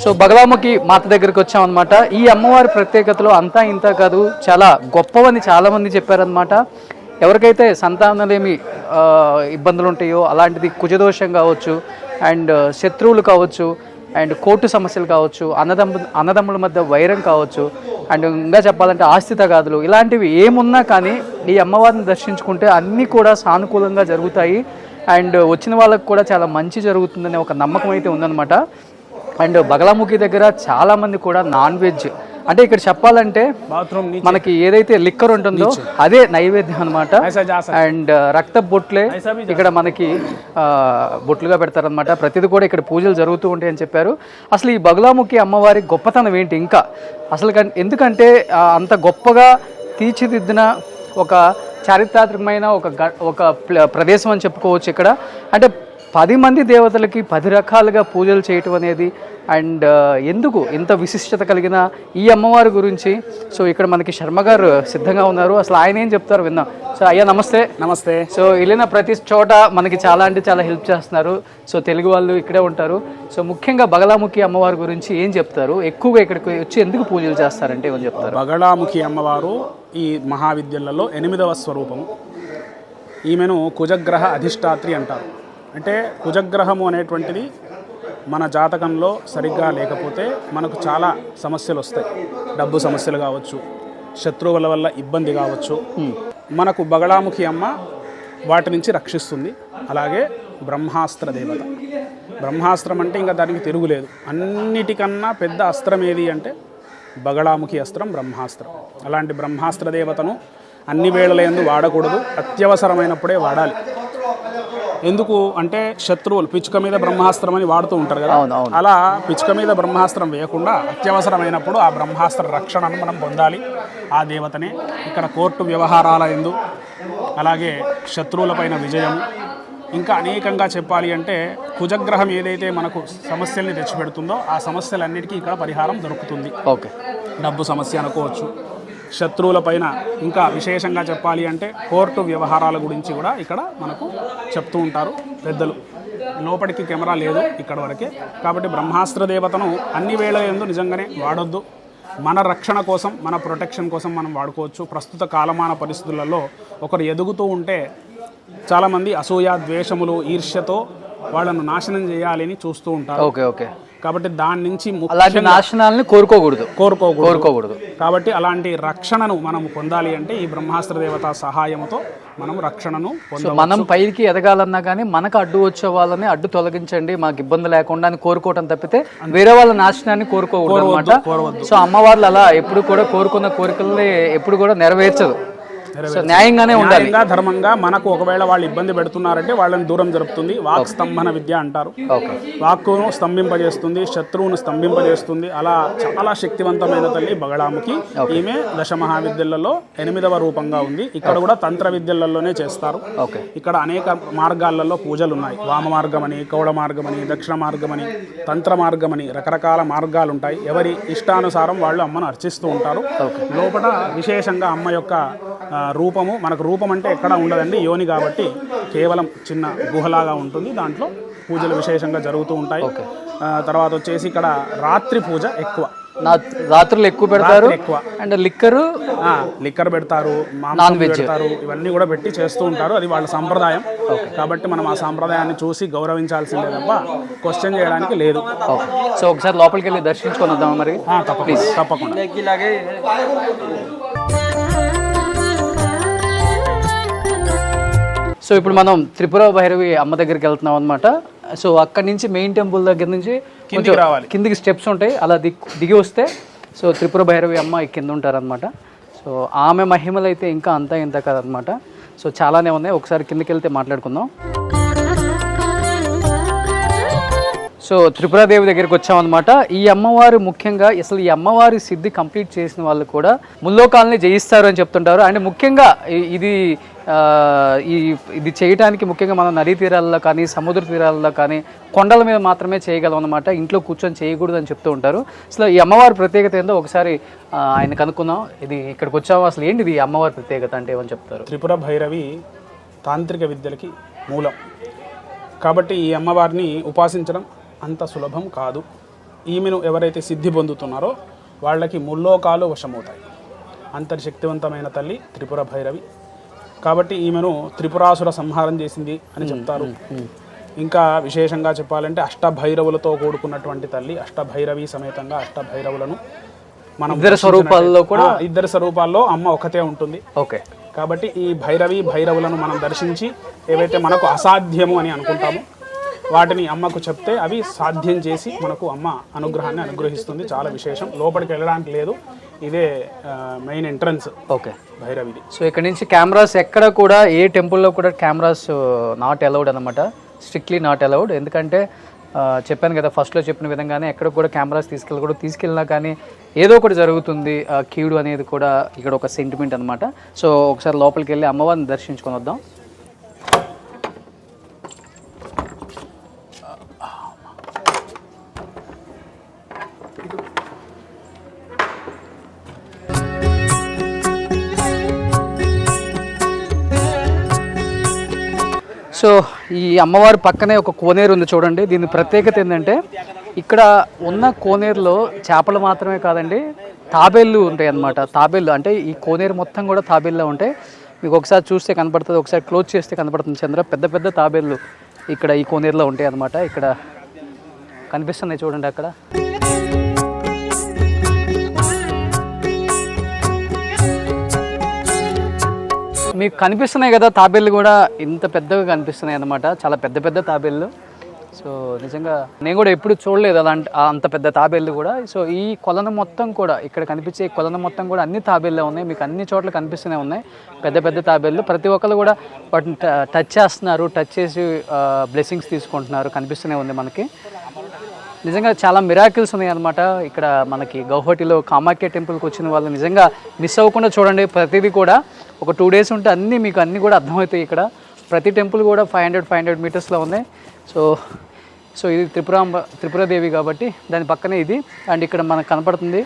A: సో బగలాముఖి మాత దగ్గరికి వచ్చామన్నమాట. ఈ అమ్మవారి ప్రత్యేకతలో అంతా ఇంత కాదు, చాలా గొప్పవని చాలామంది చెప్పారనమాట. ఎవరికైతే సంతానలేమి ఇబ్బందులు ఉంటాయో అలాంటిది కుజదోషం కావచ్చు, అండ్ శత్రువులు కావచ్చు, అండ్ కోర్టు సమస్యలు కావచ్చు, అన్నదమ్ముల మధ్య వైరం కావచ్చు, అండ్ ఇంకా చెప్పాలంటే ఆస్తి తగాదులు, ఇలాంటివి ఏమున్నా కానీ ఈ అమ్మవారిని దర్శించుకుంటే అన్నీ కూడా సానుకూలంగా జరుగుతాయి. అండ్ వచ్చిన వాళ్ళకు కూడా చాలా మంచి జరుగుతుందనే ఒక నమ్మకం అయితే ఉందన్నమాట. అండ్ బగలాముఖి దగ్గర చాలామంది కూడా నాన్ వెజ్, అంటే ఇక్కడ చెప్పాలంటే మనకి ఏదైతే లిక్కర్ ఉంటుందో అదే నైవేద్యం అనమాట. అండ్ రక్త బొట్లే ఇక్కడ మనకి బొట్లుగా పెడతారనమాట. ప్రతిదీ కూడా ఇక్కడ పూజలు జరుగుతూ ఉంటాయి అని చెప్పారు. అసలు ఈ బగలాముఖి అమ్మవారి గొప్పతనం ఏంటి ఇంకా అసలు, ఎందుకంటే అంత గొప్పగా తీర్చిదిద్దిన ఒక చారిత్రాత్మకమైన ఒక ప్రదేశం అని చెప్పుకోవచ్చు ఇక్కడ. అంటే 10 మంది దేవతలకి 10 రకాలుగా పూజలు చేయటం అనేది, అండ్ ఎందుకు ఇంత విశిష్టత కలిగిన ఈ అమ్మవారి గురించి సో ఇక్కడ మనకి శర్మ గారు సిద్ధంగా ఉన్నారు. అసలు ఆయన ఏం చెప్తారు విందాం. సో అయ్యా నమస్తే.
B: నమస్తే.
A: సో వెళ్ళిన ప్రతి చోట మనకి చాలా అంటే చాలా హెల్ప్ చేస్తున్నారు. సో తెలుగు వాళ్ళు ఇక్కడే ఉంటారు. సో ముఖ్యంగా బగలాముఖి అమ్మవారి గురించి ఏం చెప్తారు? ఎక్కువగా ఇక్కడికి వచ్చి ఎందుకు పూజలు చేస్తారంటే ఏమని చెప్తారు?
B: బగలాముఖి అమ్మవారు ఈ మహావిద్యలలో 8వ స్వరూపము. ఈమెను కుజగ్రహ అధిష్టాత్రి అంటారు. అంటే కుజగ్రహము అనేటువంటిది మన జాతకంలో సరిగ్గా లేకపోతే మనకు చాలా సమస్యలు వస్తాయి. డబ్బు సమస్యలు కావచ్చు, శత్రువుల వల్ల ఇబ్బంది కావచ్చు. మనకు బగలాముఖి అమ్మ వాటి నుంచి రక్షిస్తుంది. అలాగే బ్రహ్మాస్త్ర దేవత. బ్రహ్మాస్త్రం అంటే ఇంకా దానికి తిరుగులేదు. అన్నిటికన్నా పెద్ద అస్త్రం ఏది అంటే బగలాముఖి అస్త్రం, బ్రహ్మాస్త్రం. అలాంటి బ్రహ్మాస్త్ర దేవతను అన్ని వేళలందు వాడకూడదు, అత్యవసరమైనప్పుడే వాడాలి. ఎందుకు అంటే శత్రువులు పిచ్చుక మీద బ్రహ్మాస్త్రం అని వాడుతూ ఉంటారు కదా, అలా పిచ్చుక మీద బ్రహ్మాస్త్రం వేయకుండా అత్యవసరమైనప్పుడు ఆ బ్రహ్మాస్త్ర రక్షణను మనం పొందాలి. ఆ దేవతనే ఇక్కడ కోర్టు వ్యవహారాల యందు, అలాగే శత్రువులపైన విజయము, ఇంకా అనేకంగా చెప్పాలి అంటే కుజగ్రహం ఏదైతే మనకు సమస్యల్ని తెచ్చిపెడుతుందో ఆ సమస్యలన్నిటికీ ఇక్కడ పరిహారం దొరుకుతుంది.
A: ఓకే,
B: డబ్బు సమస్య అనుకోవచ్చు, శత్రువుల పైన, ఇంకా విశేషంగా చెప్పాలి అంటే కోర్టు వ్యవహారాల గురించి కూడా ఇక్కడ మనకు చెప్తూ ఉంటారు పెద్దలు. లోపలికి కెమెరా లేదు ఇక్కడ వరకే, కాబట్టి బ్రహ్మాస్త్ర దేవతను అన్ని వేళ యందు నిజంగానే వాడొద్దు. మన రక్షణ కోసం, మన ప్రొటెక్షన్ కోసం మనం వాడుకోవచ్చు. ప్రస్తుత కాలమాన పరిస్థితులలో ఒకరు ఎదుగుతూ ఉంటే చాలామంది అసూయ, ద్వేషములు, ఈర్ష్యతో వాళ్ళను నాశనం చేయాలని చూస్తూ ఉంటారు.
A: ఓకే ఓకే,
B: కాబట్టి దాని నుంచి
A: నాశనాలని కోరుకోకూడదు.
B: కాబట్టి అలాంటి రక్షణను మనం పొందాలి అంటే ఈ బ్రహ్మాస్త్ర దేవత సహాయంతో మనం రక్షణను పొందవచ్చు.
A: మనం పైకి ఎదగాలన్నా కానీ మనకు అడ్డు వచ్చే వాళ్ళని అడ్డు తొలగించండి, మాకు ఇబ్బంది లేకుండా అని కోరుకోవటం తప్పితే వేరే వాళ్ళ నాశనాన్ని కోరుకోకూడదు అనమాట. సో అమ్మవార్లు అలా ఎప్పుడు కూడా కోరుకున్న కోరికల్ని ఎప్పుడు కూడా నెరవేర్చదు. న్యాయంగానే ఉండాలి,
B: ధర్మంగా. మనకు ఒకవేళ వాళ్ళు ఇబ్బంది పెడుతున్నారంటే వాళ్ళని దూరం జరుపుతుంది. వాక్ స్తంభన విద్య అంటారు. వాక్కును స్తంభింపజేస్తుంది, శత్రువును స్తంభింపజేస్తుంది. అలా చాలా శక్తివంతమైన తల్లి బగలాముఖి. ఈమె దశమహావిద్యలలో 8వ రూపంగా ఉంది. ఇక్కడ కూడా తంత్ర విద్యలలోనే చేస్తారు. ఇక్కడ అనేక మార్గాలలో పూజలు ఉన్నాయి. వామ మార్గమని, కౌళ మార్గమని, దక్షిణ మార్గమని, తంత్ర మార్గమని, రకరకాల మార్గాలు ఉంటాయి. ఎవరి ఇష్టానుసారం వాళ్ళు అమ్మను అర్చిస్తూ ఉంటారు. లోపల విశేషంగా అమ్మ యొక్క రూపము, మనకు రూపం అంటే ఎక్కడ ఉండదండి, యోని కాబట్టి కేవలం చిన్న గుహలాగా ఉంటుంది. దాంట్లో పూజలు విశేషంగా జరుగుతూ ఉంటాయి. తర్వాత వచ్చేసి ఇక్కడ రాత్రి పూజ ఎక్కువ,
A: రాత్రులు ఎక్కువ పెడతారు. అండ్
B: లిక్కర్ పెడతారు, మాంసం పెడతారు, ఇవన్నీ కూడా పెట్టి చేస్తూ ఉంటారు. అది వాళ్ళ సంప్రదాయం. కాబట్టి మనం ఆ సంప్రదాయాన్ని చూసి గౌరవించాల్సిందే తప్ప క్వశ్చన్ చేయడానికి లేదు.
A: సో ఒకసారి లోపలికి వెళ్ళి దర్శించుకొని వద్దాం మరి.
B: తప్పకుండా.
A: సో ఇప్పుడు మనం త్రిపుర భైరవి అమ్మ దగ్గరికి వెళ్తున్నాం అనమాట. సో అక్కడి నుంచి మెయిన్ టెంపుల్ దగ్గర నుంచి కిందికి స్టెప్స్ ఉంటాయి, అలా దిగి వస్తే సో త్రిపుర భైరవి అమ్మ కింద ఉంటారనమాట. సో ఆమె మహిమలు అయితే ఇంకా అంతా ఇంత కాదనమాట. సో చాలానే ఉన్నాయి, ఒకసారి కిందకి వెళ్తే మాట్లాడుకుందాం. సో త్రిపురాదేవి దగ్గరికి వచ్చామన్నమాట. ఈ అమ్మవారు ముఖ్యంగా అసలు ఈ అమ్మవారి సిద్ధి కంప్లీట్ చేసిన వాళ్ళు కూడా ముల్లోకాలని జయిస్తారు అని చెప్తుంటారు. అండ్ ముఖ్యంగా ఇది ఇది చేయడానికి ముఖ్యంగా మనం నదీ తీరాల్లో కానీ సముద్ర తీరాల్లో కానీ కొండల మీద మాత్రమే చేయగలం అనమాట. ఇంట్లో కూర్చొని చేయకూడదు అని చెప్తూ ఉంటారు. అసలు ఈ అమ్మవారి ప్రత్యేకత ఏందో ఒకసారి ఆయన కనుక్కుందాం. ఇది ఇక్కడికి వచ్చాము, అసలు ఏంటిది ఈ అమ్మవారి ప్రత్యేకత అంటే ఏమని చెప్తారు?
D: త్రిపుర భైరవి తాంత్రిక విద్యలకి మూలం కాబట్టి ఈ అమ్మవారిని ఉపాసించడం అంత సులభం కాదు. ఈమెను ఎవరైతే సిద్ధి పొందుతున్నారో వాళ్ళకి ముల్లోకాలు వశమవుతాయి. అంతర్శక్తివంతమైన తల్లి త్రిపుర భైరవి కాబట్టి ఈమెను త్రిపురాసుర సంహారం చేసింది అని చెప్తారు. ఇంకా విశేషంగా చెప్పాలంటే అష్టభైరవులతో కూడుకున్నటువంటి తల్లి. అష్టభైరవి సమేతంగా అష్టభైరవులను మనం ఇద్దరు స్వరూపాల్లో అమ్మ ఒకతే ఉంటుంది.
A: ఓకే,
D: కాబట్టి ఈ భైరవులను మనం దర్శించి ఏవైతే మనకు అసాధ్యము అని అనుకుంటామో వాటిని అమ్మకు చెప్తే అవి సాధ్యం చేసి మనకు అమ్మ అనుగ్రహాన్ని అనుగ్రహిస్తుంది. చాలా విశేషం. లోపలికి వెళ్ళడానికి లేదు, ఇదే మెయిన్ ఎంట్రన్స్.
A: ఓకే,
D: భైరవిది.
A: సో ఇక్కడ నుంచి కెమెరాస్ ఎక్కడ కూడా ఏ టెంపుల్లో కూడా కెమెరాస్ నాట్ అలౌడ్ అనమాట, స్ట్రిక్ట్లీ నాట్ అలౌడ్. ఎందుకంటే చెప్పాను కదా ఫస్ట్లో చెప్పిన విధంగానే ఎక్కడ కూడా కెమెరాస్ తీసుకెళ్ళినా కానీ ఏదో ఒకటి జరుగుతుంది. కీడు అనేది కూడా ఇక్కడ ఒక సెంటిమెంట్ అనమాట. సో ఒకసారి లోపలికి వెళ్ళి అమ్మవారిని దర్శించుకొని వద్దాం. సో ఈ అమ్మవారి పక్కనే ఒక కోనేరు ఉంది చూడండి. దీని ప్రత్యేకత ఏంటంటే ఇక్కడ ఉన్న కోనేరులో చేపలు మాత్రమే కాదండి, తాబేళ్ళు ఉంటాయి అన్నమాట. తాబేళ్ళు అంటే ఈ కోనేరు మొత్తం కూడా తాబేళ్ళే ఉంటాయి. మీకు ఒకసారి చూస్తే కనపడుతుంది, ఒకసారి క్లోజ్ చేస్తే కనపడుతుంది చంద్ర. పెద్ద పెద్ద తాబేళ్ళు ఇక్కడ ఈ కోనేరులో ఉంటాయి అన్నమాట. ఇక్కడ కనిపిస్తున్నాయి చూడండి అక్కడ. మీకు కనిపిస్తున్నాయి కదా తాబేళ్ళు కూడా, ఇంత పెద్దగా కనిపిస్తున్నాయి అన్నమాట. చాలా పెద్ద పెద్ద తాబేళ్ళు. సో నిజంగా నేను కూడా ఎప్పుడు చూడలేదు అలాంటి అంత పెద్ద తాబేళ్ళు కూడా. సో ఈ కొలను మొత్తం కూడా ఇక్కడ కనిపించే కొలను మొత్తం కూడా అన్ని తాబేళ్ళే ఉన్నాయి. మీకు అన్ని చోట్ల కనిపిస్తూనే ఉన్నాయి పెద్ద పెద్ద తాబేళ్ళు. ప్రతి ఒక్కరు కూడా వాటిని టచ్ చేస్తున్నారు, టచ్ చేసి బ్లెస్సింగ్స్ తీసుకుంటున్నారు. కనిపిస్తూనే ఉంది మనకి. నిజంగా చాలా మిరాకిల్స్ ఉన్నాయి అనమాట. ఇక్కడ మనకి గౌహటిలో కామాఖ్య టెంపుల్కి వచ్చిన వాళ్ళు నిజంగా మిస్ అవ్వకుండా చూడండి. ప్రతిదీ కూడా ఒక 2 days ఉంటే మీకు అన్నీ కూడా అర్థమవుతాయి. ఇక్కడ ప్రతి టెంపుల్ కూడా 500 మీటర్స్లో ఉన్నాయి. సో ఇది త్రిపురాదేవి కాబట్టి దాని పక్కనే ఇది. అండ్ ఇక్కడ మనకు కనపడుతుంది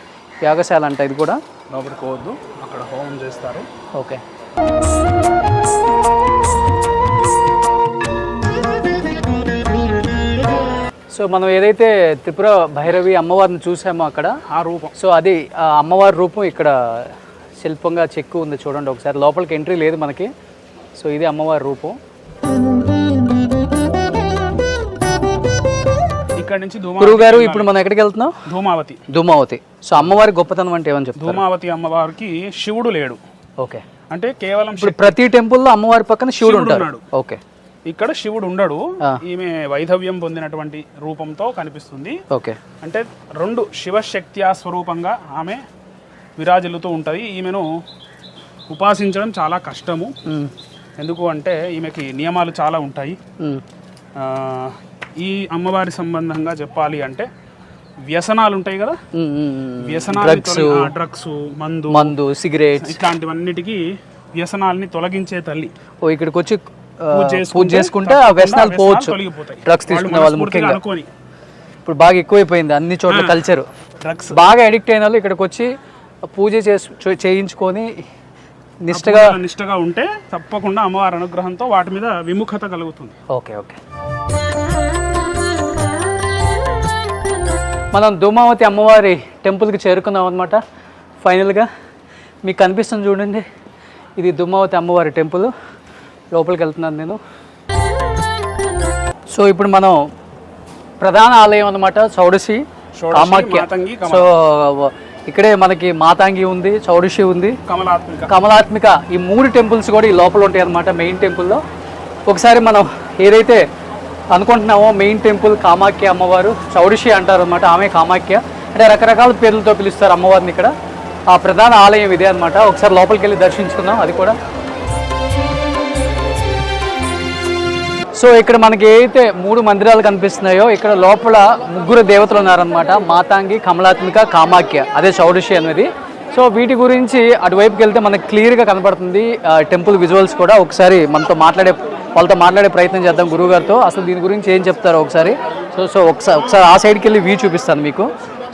A: యాగశాల అంట. ఇది కూడా
D: లోపలికి పోవద్దు, అక్కడ హోమం చేస్తారు.
A: ఓకే, సో మనం ఏదైతే త్రిపుర భైరవి అమ్మవారిని చూసామో అక్కడ
D: ఆ రూపం,
A: సో అది అమ్మవారి రూపం ఇక్కడ శిల్పంగా చెక్కు ఉంది చూడండి. ఒకసారి లోపలికి ఎంట్రీ లేదు మనకి. సో ఇది అమ్మవారి రూపం.
D: ఇక్కడ నుంచి
A: గురువు గారు ఇప్పుడు మనం ఎక్కడికి వెళ్తున్నాం?
D: ధూమావతి.
A: సో అమ్మవారి గొప్పతనం అంటే ఏమని చెప్తారు?
D: ధూమావతి అమ్మవారికి శివుడు లేడు.
A: ఓకే,
D: అంటే కేవలం
A: ప్రతి టెంపుల్లో అమ్మవారి పక్కన శివుడు ఉంటాడు. ఓకే,
D: ఇక్కడ శివుడు ఉండడు. ఈమె వైధవ్యం పొందినటువంటి రూపంతో కనిపిస్తుంది.
A: ఓకే,
D: అంటే 2 శివశక్త్యా స్వరూపంగా ఆమె విరాజిల్లుతూ ఉంటుంది. ఈమెను ఉపాసించడం చాలా కష్టము. ఎందుకు అంటే ఈమెకి నియమాలు చాలా ఉంటాయి. ఈ అమ్మవారి సంబంధంగా చెప్పాలి అంటే వ్యసనాలు ఉంటాయి కదా, వ్యసనాలు, డ్రగ్స్, మందు,
A: సిగరెట్స్,
D: ఇట్లాంటివన్నిటికీ వ్యసనాలని తొలగించే తల్లి.
A: ఇక్కడికి వచ్చి పూజ చేసుకుంటే ఆ వ్యసనాలు పోవచ్చు. డ్రగ్స్ తీసుకునే వాళ్ళు ముఖ్యంగా ఇప్పుడు బాగా ఎక్కువైపోయింది అన్ని చోట్ల కల్చర్.
D: డ్రగ్స్
A: బాగా అడిక్ట్ అయిన వాళ్ళు ఇక్కడికి వచ్చి పూజ చేయించుకొని నిష్టగా
D: ఉంటే తప్పకుండా అమ్మవారి అనుగ్రహంతో వాటి మీద విముఖత కలుగుతుంది.
A: ఓకే, మనం ధూమావతి అమ్మవారి టెంపుల్కి చేరుకున్నాం అనమాట. ఫైనల్గా మీకు కనిపిస్తుంది చూడండి, ఇది ధూమావతి అమ్మవారి టెంపుల్. లోపలికి వెళ్తున్నాను నేను. సో ఇప్పుడు మనం ప్రధాన ఆలయం అనమాట, చౌడసి కామాఖ్య. సో ఇక్కడే మనకి మాతాంగి ఉంది, చౌడసి ఉంది, కమలాత్మిక. ఈ 3 టెంపుల్స్ కూడా ఈ లోపల ఉంటాయి అనమాట మెయిన్ టెంపుల్లో. ఒకసారి మనం ఏదైతే అనుకుంటున్నామో మెయిన్ టెంపుల్ కామాఖ్య అమ్మవారు, చౌడసి అంటారు అనమాట, ఆమె కామాఖ్య. అంటే రకరకాల పేర్లతో పిలుస్తారు అమ్మవారిని ఇక్కడ. ఆ ప్రధాన ఆలయం ఇదే అనమాట. ఒకసారి లోపలికి వెళ్ళి దర్శించుకుందాం అది కూడా. సో ఇక్కడ మనకి ఏదైతే 3 మందిరాలు కనిపిస్తున్నాయో ఇక్కడ లోపల 3 దేవతలు ఉన్నారనమాట, మాతాంగి, కమలాత్మిక, కామాఖ్య. అదే చౌడసి అనేది. సో వీటి గురించి అటువైపుకి వెళ్తే మనకు క్లియర్గా కనపడుతుంది టెంపుల్ విజువల్స్ కూడా. ఒకసారి వాళ్ళతో మాట్లాడే ప్రయత్నం చేద్దాం గురువుగారితో. అసలు దీని గురించి ఏం చెప్తారో ఒకసారి. సో ఒకసారి ఆ సైడ్కి వెళ్ళి వ్యూ చూపిస్తాను మీకు.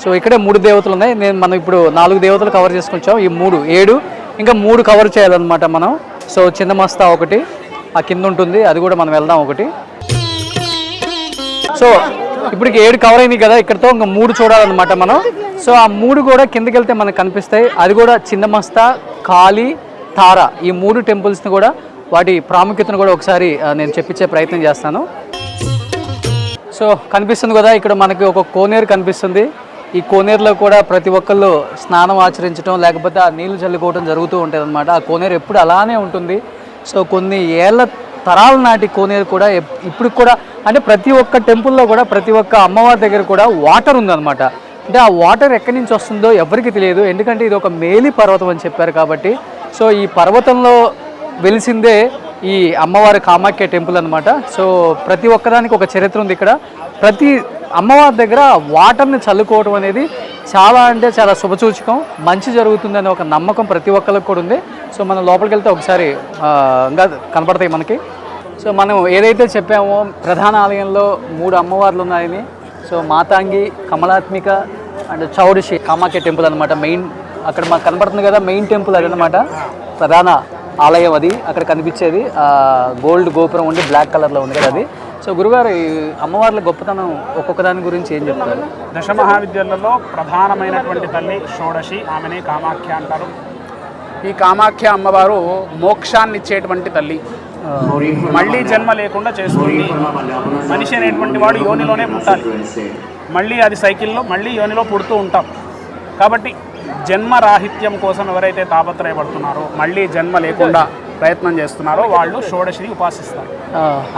A: సో ఇక్కడే 3 దేవతలు ఉన్నాయి. మనం ఇప్పుడు 4 దేవతలు కవర్ చేసుకొచ్చాం. ఈ 3 7 ఇంకా 3 కవర్ చేయాలన్నమాట మనం. సో చిన్న మస్తా ఒకటి ఆ కింద ఉంటుంది, అది కూడా మనం వెళ్దాం ఒకటి. సో ఇప్పటికి 7 కవర్ అయినాయి కదా, ఇక్కడతో ఇంకా 3 చూడాలన్నమాట మనం. సో ఆ 3 కూడా కిందకి వెళ్తే మనకు కనిపిస్తాయి. అది కూడా చిన్న మస్తా, కాళీ, తార, ఈ 3 టెంపుల్స్ని కూడా వాటి ప్రాముఖ్యతను కూడా ఒకసారి నేను చెప్పించే ప్రయత్నం చేస్తాను. సో కనిపిస్తుంది కదా, ఇక్కడ మనకి ఒక కోనేరు కనిపిస్తుంది. ఈ కోనేరులో కూడా ప్రతి ఒక్కళ్ళు స్నానం ఆచరించడం లేకపోతే ఆ నీళ్లు చల్లుకోవడం జరుగుతూ ఉంటుంది అనమాట. ఆ కోనేరు ఎప్పుడు అలానే ఉంటుంది. సో కొన్ని ఏళ్ళ తరాల నాటి కోనేరు కూడా ఇప్పుడు కూడా, అంటే ప్రతి ఒక్క టెంపుల్లో కూడా ప్రతి ఒక్క అమ్మవారి దగ్గర కూడా వాటర్ ఉందన్నమాట. అంటే ఆ వాటర్ ఎక్కడి నుంచి వస్తుందో ఎవరికి తెలియదు, ఎందుకంటే ఇది ఒక మేలి పర్వతం అని చెప్పారు కాబట్టి. సో ఈ పర్వతంలో వెలిసిందే ఈ అమ్మవారి కామాఖ్య టెంపుల్ అనమాట. సో ప్రతి ఒక్కదానికి ఒక చరిత్ర ఉంది ఇక్కడ. ప్రతి అమ్మవారి దగ్గర వాటర్ని చల్లుకోవడం అనేది చాలా అంటే చాలా శుభసూచకం, మంచి జరుగుతుందనే ఒక నమ్మకం ప్రతి ఒక్కరికి కూడా ఉంది. సో మనం లోపలికి వెళ్తే ఒకసారి ఇంకా కనపడతాయి మనకి. సో మనం ఏదైతే చెప్పామో ప్రధాన ఆలయంలో 3 అమ్మవార్లు ఉన్నాయని. So Matangi, Kamalatmika and Shodashi Kamakhya temple అనమాట. మెయిన్ అక్కడ మాకు కనపడుతుంది కదా, మెయిన్ టెంపుల్ అదనమాట, ప్రధాన ఆలయం అది. అక్కడ కనిపించేది గోల్డ్ గోపురం ఉండి బ్లాక్ కలర్లో ఉంది కదా అది. సో గురుగారు, ఈ అమ్మవార్ల గొప్పతనం ఒక్కొక్క దాని గురించి ఏం చెప్తారు?
D: దశమహావిద్యలలో ప్రధానమైనటువంటి తల్లి షోడశి, ఆమెనే కామాఖ్య అంటారు. ఈ కామాఖ్య అమ్మవారు మోక్షాన్ని ఇచ్చేటువంటి తల్లి, మళ్ళీ జన్మ లేకుండా చేస్తుంది. మనిషి అనేటువంటి వాడు యోనిలోనే పుట్టాలి, మళ్ళీ అది సైకిల్లో మళ్ళీ యోనిలో పుడుతూ ఉంటాం. కాబట్టి జన్మరాహిత్యం కోసం ఎవరైతే తాపత్రయపడుతున్నారో, మళ్ళీ జన్మ లేకుండా ప్రయత్నం చేస్తున్నారో వాళ్ళు షోడశిని ఉపాసిస్తారు.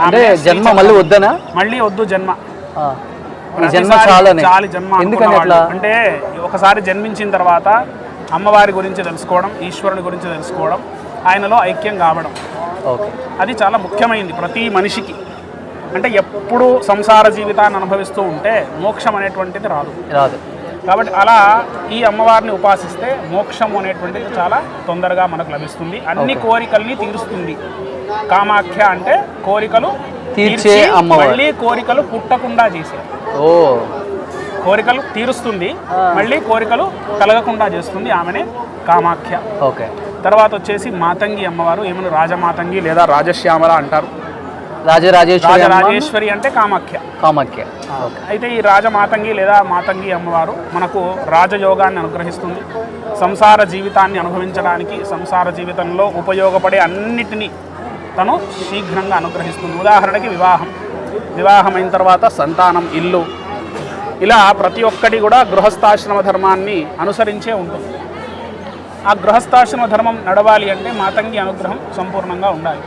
A: అంటే జన్మ మళ్ళీ వద్దనా?
D: మళ్ళీ వద్దు జన్మ,
A: చాలి
D: జన్మ. అంటే ఒకసారి జన్మించిన తర్వాత అమ్మవారి గురించి తెలుసుకోవడం, ఈశ్వరుని గురించి తెలుసుకోవడం, ఆయనలో ఐక్యం కావడం, అది చాలా ముఖ్యమైనది ప్రతి మనిషికి. అంటే ఎప్పుడు సంసార జీవితాన్ని అనుభవిస్తూ ఉంటే మోక్షం అనేటువంటిది రాదు. కాబట్టి అలా ఈ అమ్మవారిని ఉపాసిస్తే మోక్షం అనేటువంటిది చాలా తొందరగా మనకు లభిస్తుంది. అన్ని కోరికల్ని తీరుస్తుంది. కామాఖ్య అంటే కోరికలు తీర్చే అమ్మవారు, మళ్ళీ కోరికలు పుట్టకుండా చేసే, కోరికలు తీరుస్తుంది, మళ్ళీ కోరికలు కలగకుండా చేస్తుంది. ఆమెనే కామాఖ్య. తర్వాత వచ్చేసి మాతంగి అమ్మవారు, ఏమన్నా రాజమాతంగి లేదా రాజశ్యామల అంటారు. రాజరాజేశ్వరి అంటే కామాఖ్య. అయితే ఈ రాజమాతంగి లేదా మాతంగి అమ్మవారు మనకు రాజయోగాన్ని అనుగ్రహిస్తుంది. సంసార జీవితాన్ని అనుభవించడానికి, సంసార జీవితంలో ఉపయోగపడే అన్నిటినీ తను శీఘ్రంగా అనుగ్రహిస్తుంది. ఉదాహరణకి వివాహమైన తర్వాత సంతానం, ఇల్లు, ఇలా ప్రతి ఒక్కటి కూడా గృహస్థాశ్రమ ధర్మాన్ని అనుసరించే ఉంటుంది. ఆ గృహస్థాశ్రమ ధర్మం నడవాలి అంటే మాతంగి అనుగ్రహం సంపూర్ణంగా ఉండాలి.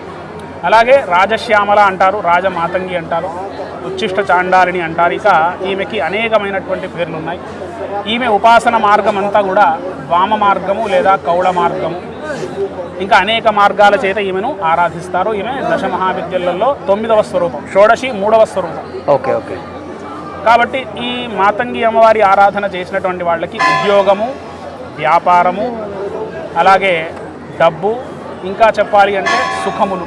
D: అలాగే రాజశ్యామల అంటారు, రాజమాతంగి అంటారు, ఉచ్ఛిష్ట చాండాలిని అంటారు. ఇక ఈమెకి అనేకమైనటువంటి పేర్లు ఉన్నాయి. ఈమె ఉపాసన మార్గం అంతా కూడా వామ మార్గము లేదా కౌళ మార్గము, ఇంకా అనేక మార్గాల చేత ఈమెను ఆరాధిస్తారు. ఈమె దశమహావిద్యలలో 9వ స్వరూపం, షోడశి 3వ స్వరూపం. కాబట్టి ఈ మాతంగి అమ్మవారి ఆరాధన చేసినటువంటి వాళ్ళకి ఉద్యోగము, వ్యాపారము, అలాగే డబ్బు, ఇంకా చెప్పాలి అంటే సుఖములు,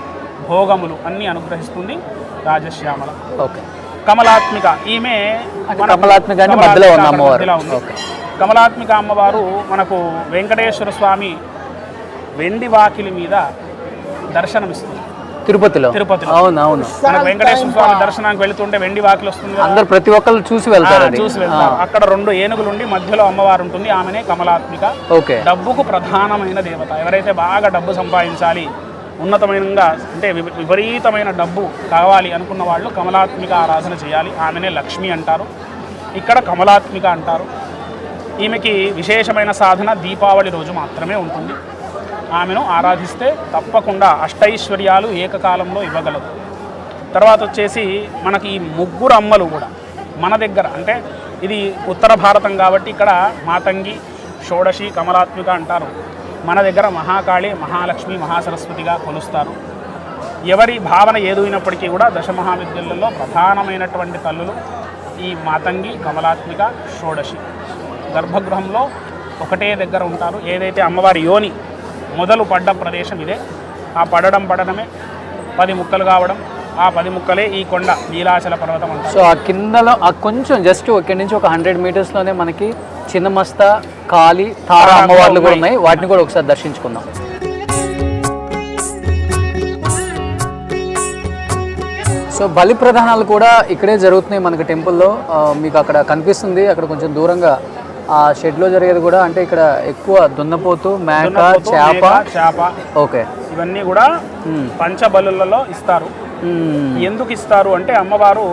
D: భోగములు అన్నీ అనుగ్రహిస్తుంది రాజశ్యామల. కమలాత్మిక, ఈమె కమలాత్మిక అమ్మవారు మనకు వెంకటేశ్వర స్వామి వెండి వాకిలి మీద దర్శనమిస్తుంది తిరుపతిలో.
A: అవునవును,
D: వెంకటేశ్వర స్వామి దర్శనానికి వెళుతుంటే వెండి వాకిలి వస్తుంది,
A: అందరు ప్రతి ఒక్కరు చూసి వెళ్తారు.
D: అక్కడ 2 ఏనుగులు ఉండి మధ్యలో అమ్మవారు ఉంటుంది, ఆమెనే కమలాత్మిక. డబ్బుకు ప్రధానమైన దేవత. ఎవరైతే బాగా డబ్బు సంపాదించాలి, ఉన్నతమైన అంటే విపరీతమైన డబ్బు కావాలి అనుకున్న వాళ్ళు కమలాత్మిక ఆరాధన చేయాలి. ఆమెనే లక్ష్మి అంటారు, ఇక్కడ కమలాత్మిక అంటారు. ఈమెకి విశేషమైన సాధన దీపావళి రోజు మాత్రమే ఉంటుంది. ఆమెను ఆరాధిస్తే తప్పకుండా అష్టైశ్వర్యాలు ఏకకాలంలో ఇవ్వగలదు. తర్వాత వచ్చేసి మనకి ఈ 3 అమ్మలు కూడా మన దగ్గర, అంటే ఇది ఉత్తర భారతం కాబట్టి ఇక్కడ మాతంగి, షోడశి, కమలాత్మిక అంటారు. మన దగ్గర మహాకాళి, మహాలక్ష్మి, మహాసరస్వతిగా కొలుస్తారు. ఎవరి భావన ఏదైనప్పటికీ కూడా దశమహావిద్యలలో ప్రధానమైనటువంటి తల్లులు ఈ మాతంగి, కమలాత్మిక, షోడశి. గర్భగృహంలో ఒకటే దగ్గర ఉంటారు. ఏదైతే అమ్మవారి యోని మొదలు పడ్డ ప్రదేశం ఇదే. ఆ పడడమే 10 ముక్కలు కావడం, ఆ 10 ముక్కలే ఈ కొండ నీలాచల పర్వతం అంటారు.
A: సో ఆ కిందలో ఆ కొంచెం జస్ట్ ఇక్కడి నుంచి ఒక 100 మీటర్స్లోనే మనకి చిన్నమస్త, కాళీ, తారా అమ్మవార్లు కూడా ఉన్నాయి. వాటిని కూడా ఒకసారి దర్శించుకుందాం. సో బలి ప్రధానాలు కూడా ఇక్కడే జరుగుతున్నాయి మనకి టెంపుల్లో. మీకు అక్కడ కనిపిస్తుంది, అక్కడ కొంచెం దూరంగా ఆ షెడ్లో జరిగేది కూడా. అంటే ఇక్కడ ఎక్కువ దున్నపోతు, మేక, చేప. ఓకే,
D: ఇవన్నీ కూడా పంచబలులలో ఇస్తారు. ఎందుకు ఇస్తారు అంటే అమ్మవారు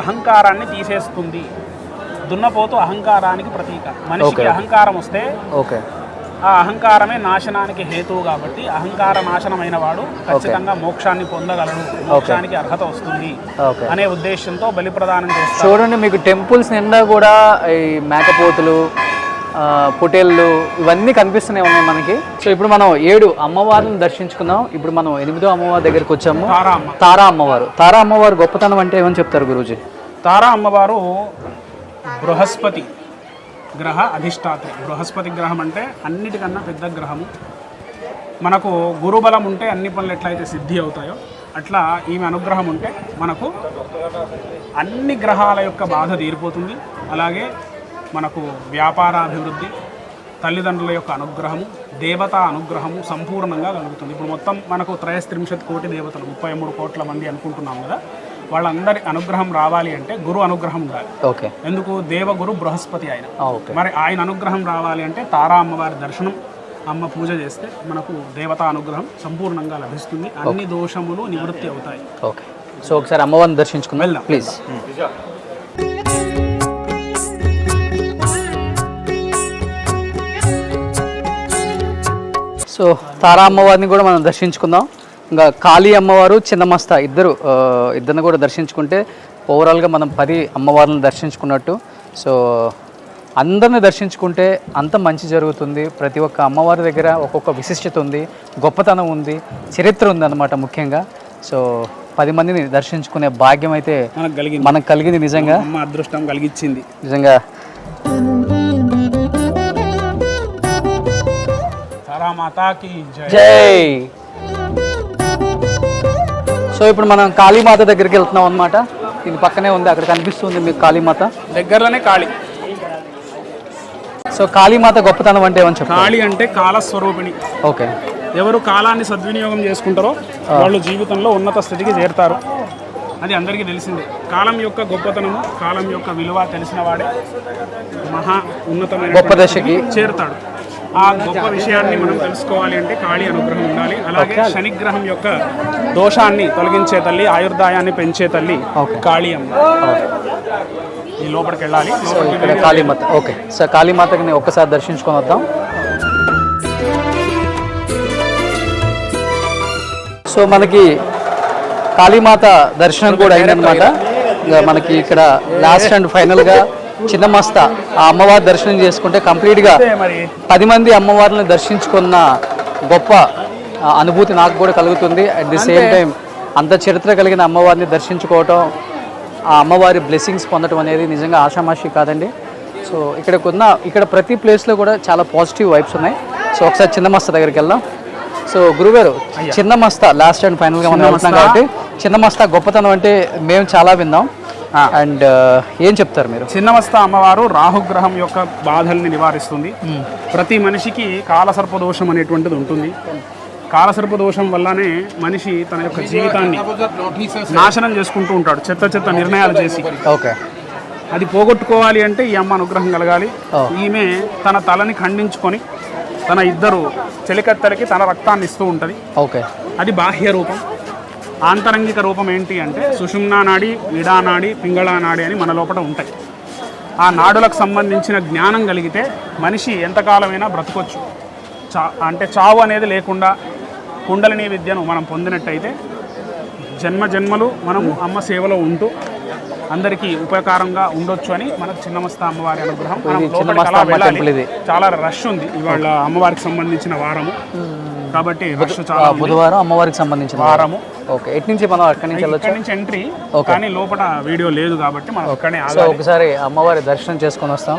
D: అహంకారాన్ని తీసేస్తుంది. దున్నపోతు అహంకారానికి ప్రతీక. మనిషికి అహంకారం వస్తే
A: ఓకే,
D: ఆ అహంకారమే నాశనానికి హేతువు. కాబట్టి అహంకార నాశనమైన వాడు ఖచ్చితంగా మోక్షాన్ని పొందగలడు, మోక్షానికి అర్హత వస్తుంది అనే ఉద్దేశంతో బలి ప్రదానం చేస్తారు.
A: చూడండి, మీకు టెంపుల్స్ నిండా కూడా ఈ మేకపోతులు, పొటేళ్ళు ఇవన్నీ కనిపిస్తూనే ఉన్నాయి మనకి. సో ఇప్పుడు మనం 7 అమ్మవారిని దర్శించుకున్నాం. ఇప్పుడు మనం 8వ అమ్మవారి దగ్గరికి వచ్చాము, తారా అమ్మవారు. తారా అమ్మవారు గొప్పతనం అంటే ఏమని చెప్తారు గురూజీ?
D: తారా అమ్మవారు బృహస్పతి గ్రహ అధిష్టాత్రి. బృహస్పతి గ్రహం అంటే అన్నిటికన్నా పెద్ద గ్రహము. మనకు గురుబలం ఉంటే అన్ని పనులు ఎట్లయితే సిద్ధి అవుతాయో అట్లా ఈమె అనుగ్రహం ఉంటే మనకు అన్ని గ్రహాల యొక్క బాధ తీరిపోతుంది. అలాగే మనకు వ్యాపారాభివృద్ధి, తల్లిదండ్రుల యొక్క అనుగ్రహము, దేవతా అనుగ్రహము సంపూర్ణంగా కలుగుతుంది. ఇప్పుడు మొత్తం మనకు 33 కోటి దేవతలు, 33 కోట్ల మంది అనుకుంటున్నాం కదా. వాళ్ళందరి అనుగ్రహం రావాలి అంటే గురు అనుగ్రహం ఉండాలి.
A: ఓకే,
D: ఎందుకు? దేవగురు బృహస్పతి ఆయన. మరి ఆయన అనుగ్రహం రావాలి అంటే తారా అమ్మవారి దర్శనం, అమ్మ పూజ చేస్తే మనకు దేవతా అనుగ్రహం సంపూర్ణంగా లభిస్తుంది. అన్ని దోషములు నివృత్తి అవుతాయి.
A: ఓకే, సో ఒకసారి అమ్మవారిని దర్శించుకుందాం
D: వెళ్దాం
A: ప్లీజ్. సో తారా అమ్మవారిని కూడా మనం దర్శించుకుందాం. ఇంకా కాళీ అమ్మవారు, చిన్నమస్త ఇద్దరిని కూడా దర్శించుకుంటే ఓవరాల్గా మనం 10 అమ్మవార్లను దర్శించుకున్నట్టు. సో అందరిని దర్శించుకుంటే అంత మంచి జరుగుతుంది. ప్రతి ఒక్క అమ్మవారి దగ్గర ఒక్కొక్క విశిష్టత ఉంది, గొప్పతనం ఉంది, చరిత్ర ఉంది అన్నమాట ముఖ్యంగా. సో 10 మందిని దర్శించుకునే భాగ్యం అయితే మనకు కలిగింది. నిజంగా
D: అమ్మ అదృష్టం కలిగించింది
A: నిజంగా. జై. సో ఇప్పుడు మనం కాళీమాత దగ్గరికి వెళ్తున్నాం అనమాట. దీని పక్కనే ఉంది, అక్కడ కనిపిస్తుంది మీకు కాళీమాత
D: దగ్గరలోనే. కాళీ,
A: సో కాళీమాత గొప్పతనం అంటే ఏమని చెప్పాలి?
D: కాళీ అంటే కాలస్వరూపిణి.
A: ఓకే,
D: ఎవరు కాలాన్ని సద్వినియోగం చేసుకుంటారో వాళ్ళు జీవితంలో ఉన్నత స్థితికి చేరుతారు. అది అందరికీ తెలిసిందే. కాలం యొక్క గొప్పతనము, కాలం యొక్క విలువ తెలిసిన వాడే మహా ఉన్నతమైన
A: గొప్ప దశకి
D: చేరుతాడు. ఆ గొప్ప విషయాన్ని మనం తెలుసుకోవాలి అంటే కాళీ అనుగ్రహం ఉండాలి. అలాగే శనిగ్రహం యొక్క దోషాన్ని తొలగించే తల్లి, ఆయుర్దాయాన్ని పెంచే తల్లి కాళీ అమ్మ. ఈ లోపలికి వెళ్ళాలి.
A: ఇక్కడ కాళీమాత. ఓకే, సో కాళీమాతకి ఒక్కసారి దర్శించుకొని వద్దాం. సో మనకి కాళీమాత దర్శనం కూడా అయిందనమాట. మనకి ఇక్కడ లాస్ట్ అండ్ ఫైనల్గా చిన్నమస్త ఆ అమ్మవారి దర్శనం చేసుకుంటే కంప్లీట్గా 10 మంది అమ్మవారిని దర్శించుకున్న గొప్ప అనుభూతి నాకు కూడా కలుగుతుంది. అట్ ది సేమ్ టైం అంత చరిత్ర కలిగిన అమ్మవారిని దర్శించుకోవటం, ఆ అమ్మవారి బ్లెస్సింగ్స్ పొందడం అనేది నిజంగా ఆషామాషి కాదండి. సో ఇక్కడ ప్రతి ప్లేస్లో కూడా చాలా పాజిటివ్ వైబ్స్ ఉన్నాయి. సో ఒకసారి చిన్నమస్త దగ్గరికి వెళ్దాం. సో గురుగారు, చిన్నమస్త లాస్ట్ అండ్ ఫైనల్గా మనం వెళ్తున్నాం కాబట్టి చిన్నమస్త గొప్పతనం అంటే మేము చాలా విన్నాం. అండ్ ఏం చెప్తారు మీరు?
D: చిన్నమస్త అమ్మవారు రాహుగ్రహం యొక్క బాధల్ని నివారిస్తుంది. ప్రతి మనిషికి కాలసర్పదోషం అనేటువంటిది ఉంటుంది. కాలసర్పదోషం వల్లనే మనిషి తన యొక్క జీవితాన్ని నాశనం చేసుకుంటూ ఉంటాడు, చెత్త నిర్ణయాలు చేసి.
A: ఓకే,
D: అది పోగొట్టుకోవాలి అంటే ఈ అమ్మ అనుగ్రహం కలగాలి. ఈమె తన తలని ఖండించుకొని తన 2 చెలికత్తెలకి తన రక్తాన్ని ఇస్తూ ఉంటుంది.
A: ఓకే,
D: అది బాహ్య రూపం. ఆంతరంగిక రూపం ఏంటి అంటే సుషుమ్నా నాడి, ఇడానాడి, పింగళా నాడి అని మన లోపల ఉంటాయి. ఆ నాడులకు సంబంధించిన జ్ఞానం కలిగితే మనిషి ఎంతకాలమైనా బ్రతకొచ్చు. అంటే చావు అనేది లేకుండా కుండలిని విద్యను మనం పొందినట్టయితే జన్మలు మనము అమ్మ సేవలో ఉంటూ అందరికీ ఉపకారంగా ఉండొచ్చు అని మనకు చిన్నమస్త అమ్మవారి అనుగ్రహం. మనం లోపలికి అలా వెళ్ళాలి. చాలా రష్ ఉంది ఇవాళ అమ్మవారికి సంబంధించిన వారము కాబట్టి రష్ చాలా.
A: బుధవారం అమ్మవారికి సంబంధించిన
D: వారము.
A: ఓకే, ఎటు నుంచి మనం అక్కడి నుంచి వెళ్ళొచ్చు?
D: ఇక్కడి నుంచి ఎంట్రీ, కానీ లోపల వీడియో లేదు కాబట్టి మనం అక్కడనే
A: ఒకసారి అమ్మవారి దర్శనం చేసుకొని వస్తాం.